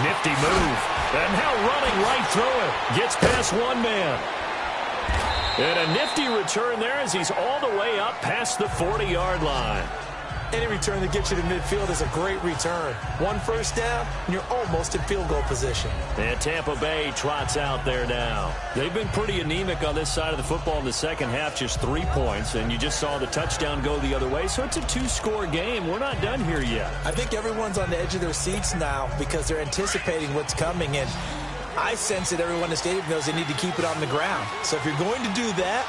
B: Nifty move. And now running right through it. Gets past one man. And a nifty return there as he's all the way up past the 40-yard line.
C: Any return that gets you to midfield is a great return. 1 first down, and you're almost in field goal position.
B: And Tampa Bay trots out there now. They've been pretty anemic on this side of the football in the second half, just 3 points, and you just saw the touchdown go the other way, so it's a 2-score game. We're not done here yet.
C: I think everyone's on the edge of their seats now because they're anticipating what's coming, and I sense that everyone in the stadium knows they need to keep it on the ground. So if you're going to do that,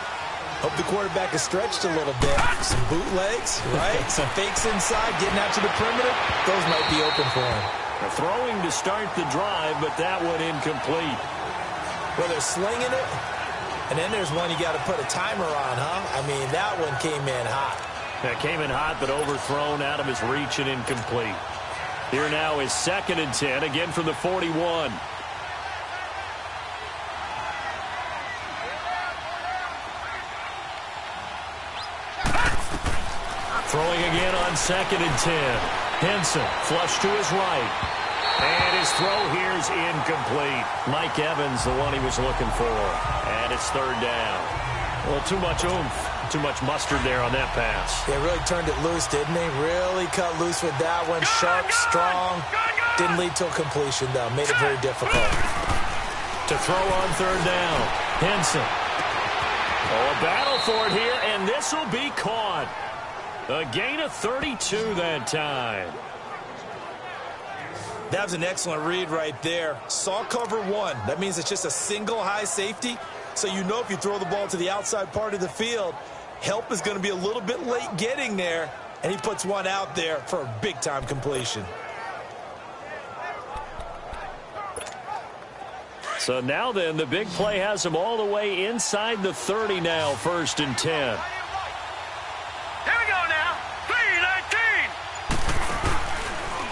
C: hope the quarterback is stretched a little bit. Some bootlegs, right? Some fakes inside, getting out to the perimeter. Those might be open for him.
B: They're throwing to start the drive, but that one incomplete.
C: Well, they're slinging it, and then there's one you got to put a timer on, huh? I mean, that one came in hot.
B: That came in hot, but overthrown out of his reach and incomplete. Here now is 2nd and 10, again from the 41. Throwing again on 2nd and 10. Henson flush to his right. And his throw here's incomplete. Mike Evans, the one he was looking for. And it's 3rd down. Well, too much oomph, too much mustard there on that pass.
C: They really turned it loose, didn't they? Really cut loose with that one. Sharp, strong. Didn't lead to a completion, though. Made it very difficult.
B: To throw on 3rd down. Henson. Oh, a battle for it here, and this will be caught. A gain of 32 that time.
C: That was an excellent read right there. Saw cover 1. That means it's just a single high safety. So you know if you throw the ball to the outside part of the field, help is going to be a little bit late getting there. And he puts one out there for a big-time completion.
B: So now then, the big play has him all the way inside the 30 now, 1st and 10.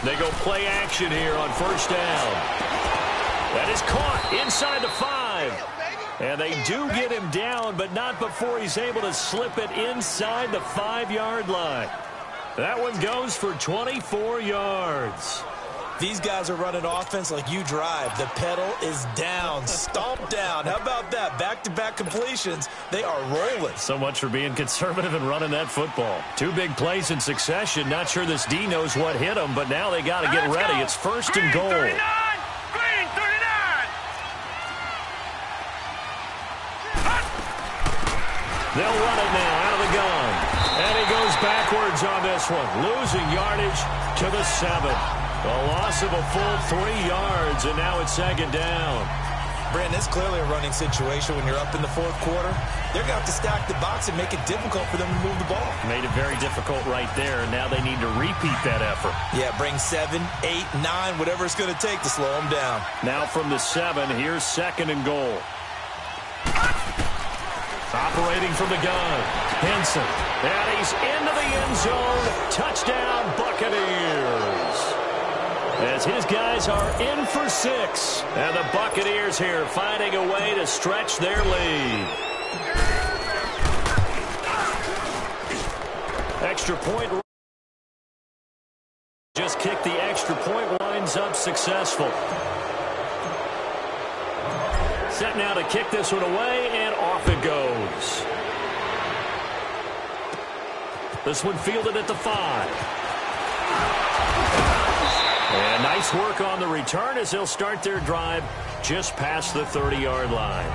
B: They go play action here on 1st down. That is caught inside the 5. And they do get him down, but not before he's able to slip it inside the 5-yard line. That one goes for 24 yards.
C: These guys are running offense like you drive. The pedal is down, stomped down. How about that? Back-to-back completions. They are rolling.
B: So much for being conservative and running that football. 2 big plays in succession. Not sure this D knows what hit them, but now they got to get ready. It's 1st and goal.
D: Green 39.
B: They'll run it now out of the gun. And he goes backwards on this one, losing yardage to the 7. A loss of a full 3 yards, and now it's 2nd down.
C: Brandon, it's clearly a running situation when you're up in the 4th quarter. They're going to have to stack the box and make it difficult for them to move the ball.
B: Made it very difficult right there, and now they need to repeat that effort.
C: Yeah, bring 7, 8, 9, whatever it's going to take to slow them down.
B: Now from the 7, here's 2nd and goal. Operating from the gun, Henson. And he's into the end zone. Touchdown, Buccaneers. As his guys are in for 6. And the Buccaneers here finding a way to stretch their lead. Extra point. Just kick the extra point, winds up successful. Set now to kick this one away, and off it goes. This one fielded at the 5. And nice work on the return as they'll start their drive just past the 30-yard line.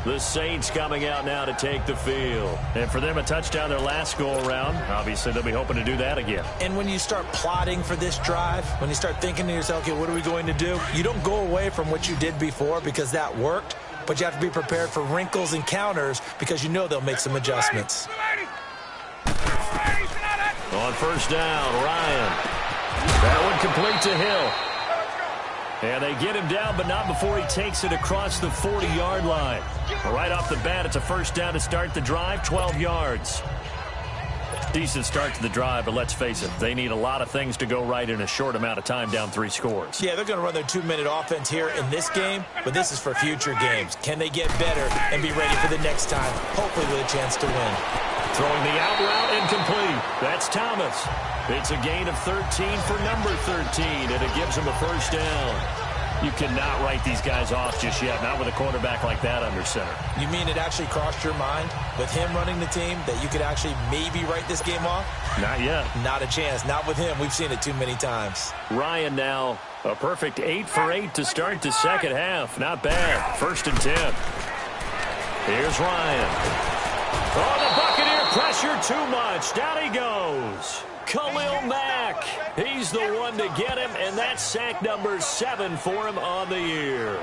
B: The Saints coming out now to take the field. And for them, a touchdown their last go-around. Obviously, they'll be hoping to do that again.
C: And when you start plotting for this drive, when you start thinking to yourself, okay, what are we going to do? You don't go away from what you did before because that worked, but you have to be prepared for wrinkles and counters because you know they'll make some adjustments.
B: On first down, Ryan. That one complete to Hill. And they get him down, but not before he takes it across the 40-yard line. Right off the bat, it's a first down to start the drive, 12 yards. Decent start to the drive, but let's face it, they need a lot of things to go right in a short amount of time, down 3 scores.
C: Yeah, they're going to run their 2-minute offense here in this game, but this is for future games. Can they get better and be ready for the next time, hopefully with a chance to win?
B: Throwing the out route incomplete. That's Thomas. It's a gain of 13 for number 13, and it gives him a first down. You cannot write these guys off just yet, not with a quarterback like that under center.
C: You mean it actually crossed your mind with him running the team that you could actually maybe write this game off?
B: Not yet.
C: Not a chance. Not with him. We've seen it too many times.
B: Ryan now a perfect 8 for 8 to start the second half. Not bad. First and 10. Here's Ryan. Oh, the Buccaneer pressure too much. Down he goes. Khalil Mack. He's the one to get him, and that's sack number 7 for him on the year.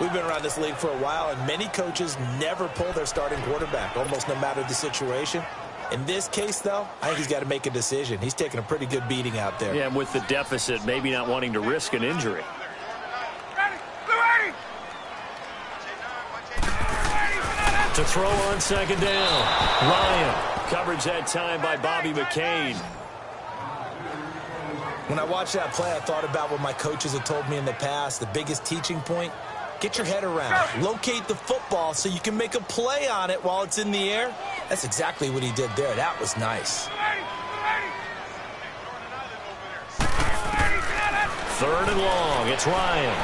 C: We've been around this league for a while, and many coaches never pull their starting quarterback, almost no matter the situation. In this case, though, I think he's got to make a decision. He's taking a pretty good beating out there.
B: Yeah, and with the deficit, maybe not wanting to risk an injury. To throw on second down. Ryan. Coverage that time by Bobby McCain.
C: When I watched that play, I thought about what my coaches had told me in the past. The biggest teaching point, get your head around. Locate the football so you can make a play on it while it's in the air. That's exactly what he did there. That was nice.
B: Third and long. It's Ryan.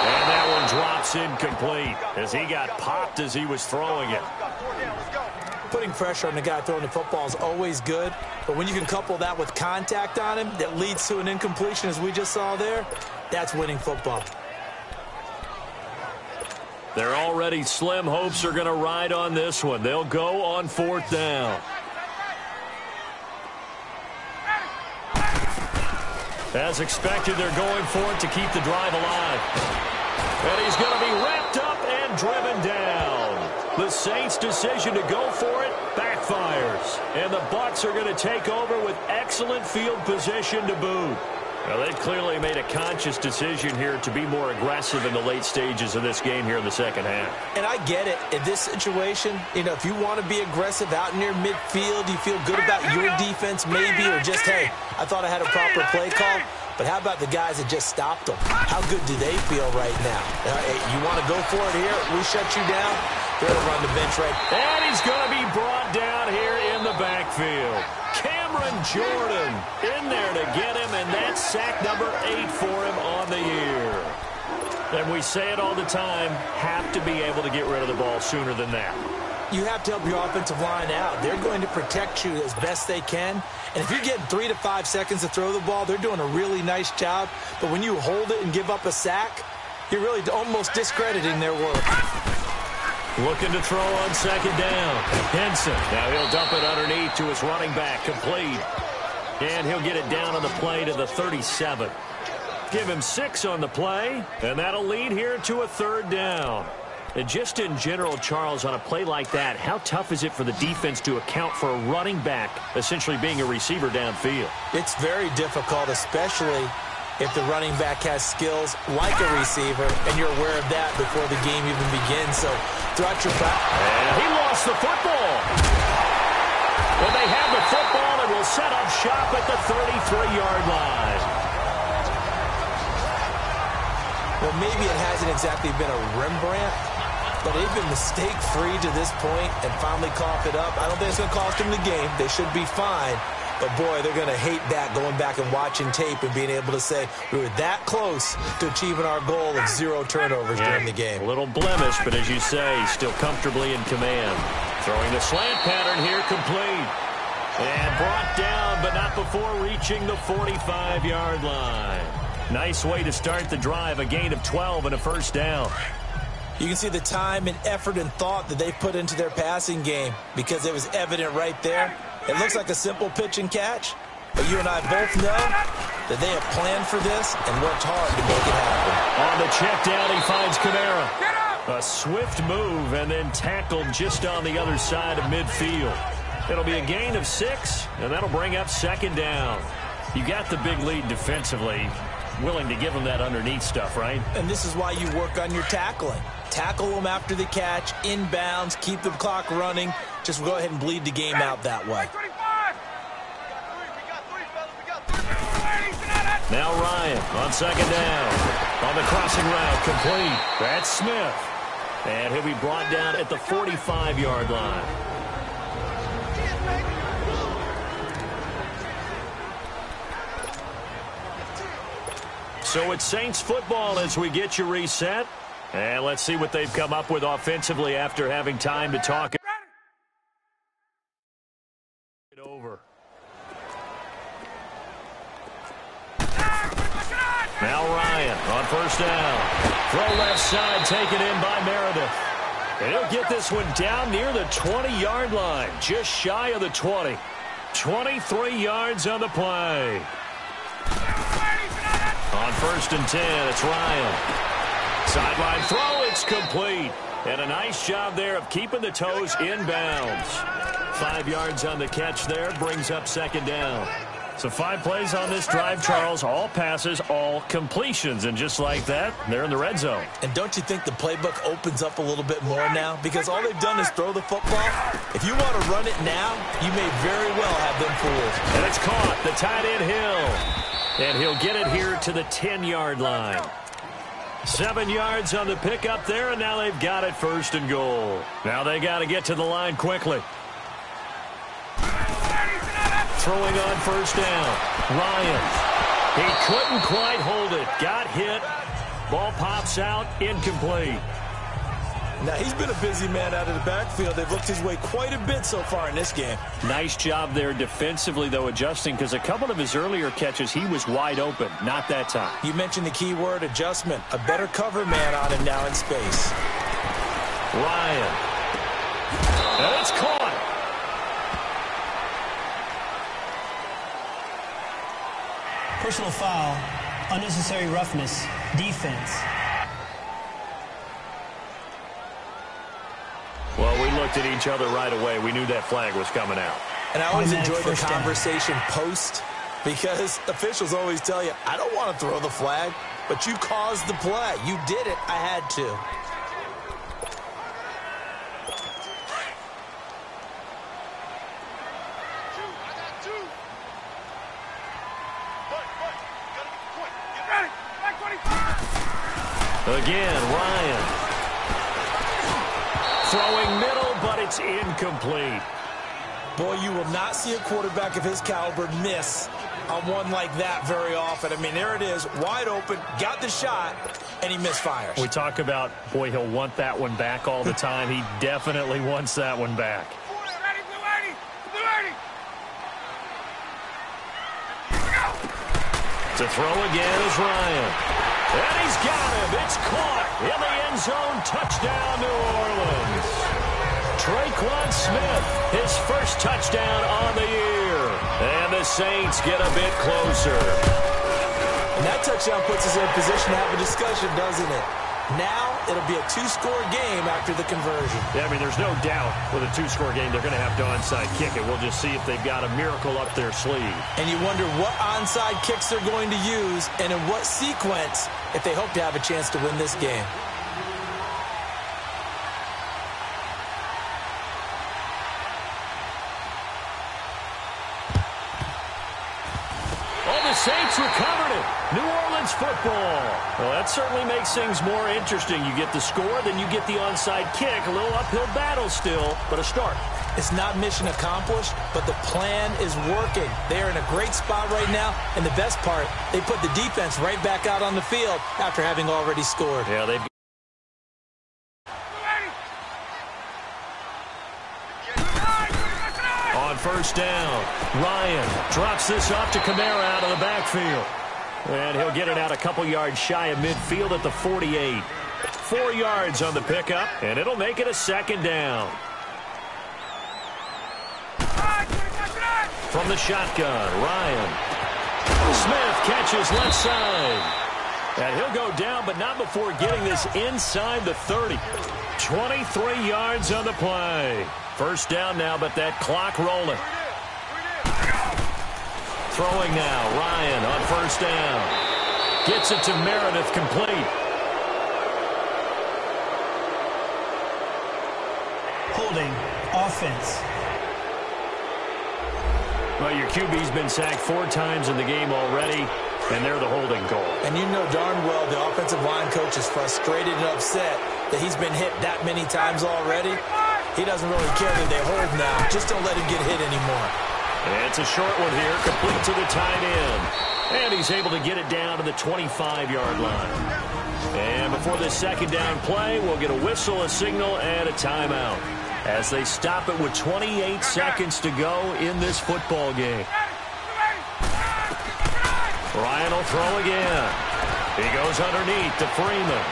B: And that one drops incomplete as he got popped as he was throwing it.
C: Putting pressure on the guy throwing the football is always good, but when you can couple that with contact on him that leads to an incompletion, as we just saw there, that's winning football.
B: Their already slim hopes are going to ride on this one. They'll go on fourth down. As expected, they're going for it to keep the drive alive. And he's going to be wrapped up and driven down. The Saints' decision to go for it backfires. And the Bucs are going to take over with excellent field position to boot. Well, they've clearly made a conscious decision here to be more aggressive in the late stages of this game here in the second half.
C: And I get it. In this situation, you know, if you want to be aggressive out near midfield, you feel good about your defense maybe, or just, hey, I thought I had a proper play call. But how about the guys that just stopped them? How good do they feel right now? You want to go for it here? We shut you down? They're going to run the bench right.
B: And he's going to be brought down here in the backfield. Cameron Jordan in there to get him, and that's sack number 8 for him on the year. And we say it all the time, have to be able to get rid of the ball sooner than that.
C: You have to help your offensive line out. They're going to protect you as best they can. And if you're getting 3 to 5 seconds to throw the ball, they're doing a really nice job. But when you hold it and give up a sack, you're really almost discrediting their work.
B: Looking to throw on second down. Henson. Now he'll dump it underneath to his running back. Complete. And he'll get it down on the play to the 37. Give him 6 on the play. And that'll lead here to a third down. And just in general, Charles, on a play like that, how tough is it for the defense to account for a running back essentially being a receiver downfield?
C: It's very difficult, especially if the running back has skills like a receiver, and you're aware of that before the game even begins. So throughout your back.
B: And he lost the football. Well, they have the football and will set up shop at the 33-yard line.
C: Well, maybe it hasn't exactly been a Rembrandt, but they've been mistake-free to this point and finally cough it up. I don't think it's going to cost them the game. They should be fine. But, boy, they're going to hate that going back and watching tape and being able to say we were that close to achieving our goal of 0 turnovers during the game.
B: A little blemish, but as you say, still comfortably in command. Throwing the slant pattern here, complete. And brought down, but not before reaching the 45-yard line. Nice way to start the drive, a gain of 12 and a first down.
C: You can see the time and effort and thought that they put into their passing game because it was evident right there. It looks like a simple pitch and catch, but you and I both know that they have planned for this and worked hard to make it happen.
B: On the check down, he finds Kamara. A swift move and then tackled just on the other side of midfield. It'll be a gain of 6, and that'll bring up second down. You got the big lead defensively. Willing to give them that underneath stuff, right?
C: And this is why you work on your tackling. Tackle them after the catch, inbounds, keep the clock running. Just go ahead and bleed the game out that way.
B: Now Ryan on second down. On the crossing route, complete. That's Smith. And he'll be brought down at the 45-yard line. So it's Saints football as we get you reset. And let's see what they've come up with offensively after having time to talk it over. Now Ryan on first down. Throw left side taken in by Meredith. And he'll get this one down near the 20-yard line, just shy of the 20. 23 yards on the play. On first and 10, it's Ryan. Sideline throw, it's complete. And a nice job there of keeping the toes inbounds. 5 yards on the catch there, brings up second down. So 5 plays on this drive, Charles. All passes, all completions. And just like that, they're in the red zone.
C: And don't you think the playbook opens up a little bit more now? Because all they've done is throw the football. If you want to run it now, you may very well have them fooled.
B: And it's caught, the tight end Hill. And he'll get it here to the 10-yard line. 7 yards on the pickup there, and now they've got it first and goal. Now they got to get to the line quickly. Throwing on first down. Ryan. He couldn't quite hold it. Got hit. Ball pops out. Incomplete.
C: Now, he's been a busy man out of the backfield. They've looked his way quite a bit so far in this game.
B: Nice job there defensively, though, adjusting, because a couple of his earlier catches, he was wide open. Not that time.
C: You mentioned the key word, adjustment. A better cover man on him now in space.
B: Ryan. And it's caught.
E: Personal foul, unnecessary roughness, defense.
B: Well, we looked at each other right away. We knew that flag was coming out.
C: And I always enjoy the
E: First down.
C: conversation post because officials always tell you, I don't want to throw the flag, but you caused the play. You did it. I had to.
B: Again, Ryan. Throwing middle, but it's incomplete.
C: Boy, you will not see a quarterback of his caliber miss on one like that very often. I mean, there it is, wide open, got the shot, and he misfires.
B: We talk about, boy, he'll want that one back all the time. He definitely wants that one back. To throw again is Ryan. And he's got him. It's caught in the end zone. Touchdown, New Orleans. Traquan Smith, his first touchdown on the year. And the Saints get a bit closer.
C: And that touchdown puts us in a position to have a discussion, doesn't it? Now it'll be a 2-score game after the conversion.
B: Yeah, I mean, there's no doubt with a 2-score game they're going to have to onside kick it. We'll just see if they've got a miracle up their sleeve.
C: And you wonder what onside kicks they're going to use and in what sequence if they hope to have a chance to win this game.
B: Saints recovered it. New Orleans football. Well, that certainly makes things more interesting. You get the score, then you get the onside kick. A little uphill battle still, but a start.
C: It's not mission accomplished, but the plan is working. They are in a great spot right now, and the best part, they put the defense right back out on the field after having already scored.
B: Yeah, they've on first down. Ryan drops this off to Kamara out of the backfield. And he'll get it out a couple yards shy of midfield at the 48. 4 yards on the pickup, and it'll make it a second down. From the shotgun, Ryan. Smith catches left side. And he'll go down, but not before getting this inside the 30. 23 yards on the play. First down now, but that clock rolling. Throwing now, Ryan on first down. Gets it to Meredith, complete.
E: Holding, offense.
B: Well, your QB's been sacked 4 times in the game already, and they're the holding call.
C: And you know darn well the offensive line coach is frustrated and upset that he's been hit that many times already. He doesn't really care that they hold now. Just don't let him get hit anymore.
B: It's a short one here, complete to the tight end. And he's able to get it down to the 25-yard line. And before this second down play, we'll get a whistle, a signal, and a timeout as they stop it with 28 seconds to go in this football game. Ryan will throw again. He goes underneath to Freeman.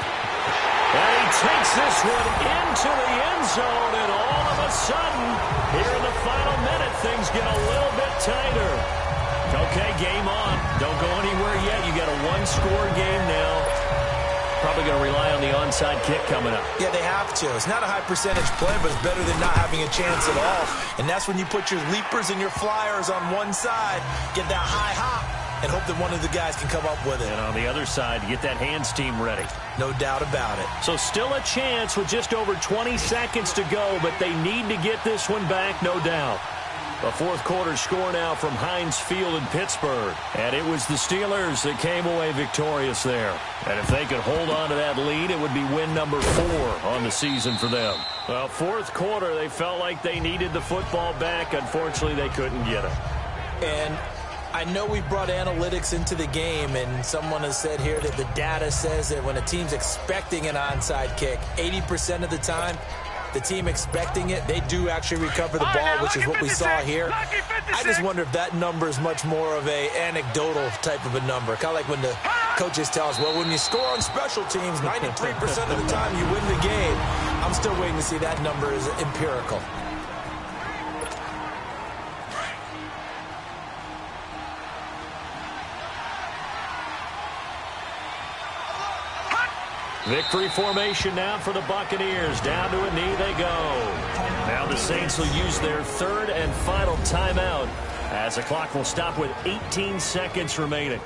B: And he takes this one into the end zone, and all of a sudden, here in the final minute, things get a little bit tighter. Okay, game on. Don't go anywhere yet. You got a one-score game now. Probably going to rely on the onside kick coming up.
C: Yeah, they have to. It's not a high-percentage play, but it's better than not having a chance at all. And that's when you put your leapers and your flyers on one side, get that high hop, and hope that one of the guys can come up with it.
B: And on the other side, get that hands team ready.
C: No doubt about it.
B: So still a chance with just over 20 seconds to go, but they need to get this one back, no doubt. A fourth quarter score now from Heinz Field in Pittsburgh. And it was the Steelers that came away victorious there. And if they could hold on to that lead, it would be win number 4 on the season for them. Well, fourth quarter, they felt like they needed the football back. Unfortunately, they couldn't get it.
C: And I know we brought analytics into the game, and someone has said here that the data says that when a team's expecting an onside kick, 80% of the time, the team expecting it, they do actually recover the ball, which is what we saw here. I just wonder if that number is much more of a anecdotal type of a number. Kind of like when the coaches tell us, well, when you score on special teams, 93% of the time you win the game. I'm still waiting to see that number is empirical.
B: Victory formation now for the Buccaneers. Down to a knee they go. Now the Saints will use their third and final timeout as the clock will stop with 18 seconds remaining.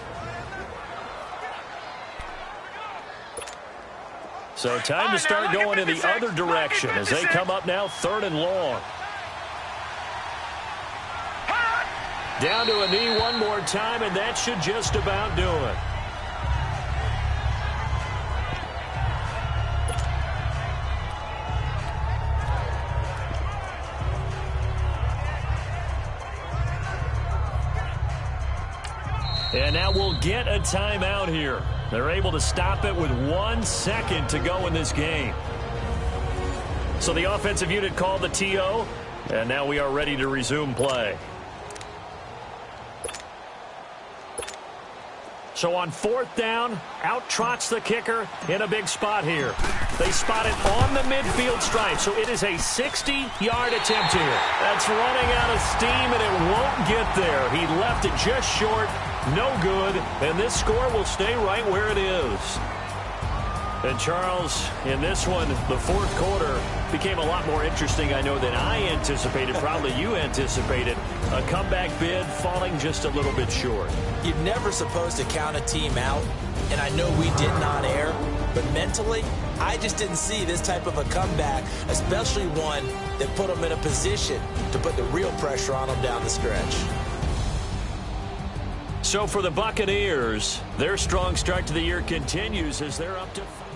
B: So time to start going in the other direction as they come up now third and long. Down to a knee one more time, and that should just about do it. And now we'll get a timeout here. They're able to stop it with 1 second to go in this game. So the offensive unit called the TO, and now we are ready to resume play. So on fourth down, out trots the kicker in a big spot here. They spot it on the midfield stripe, so it is a 60-yard attempt here. That's running out of steam, and it won't get there. He left it just short, no good, and this score will stay right where it is. And Charles, in this one, the fourth quarter became a lot more interesting, I know, than I anticipated. Probably you anticipated. A comeback bid falling just a little bit short.
C: You're never supposed to count a team out, and I know we didn't on air, but mentally, I just didn't see this type of a comeback, especially one that put them in a position to put the real pressure on them down the stretch.
B: So for the Buccaneers, their strong start to the year continues as they're up to 5.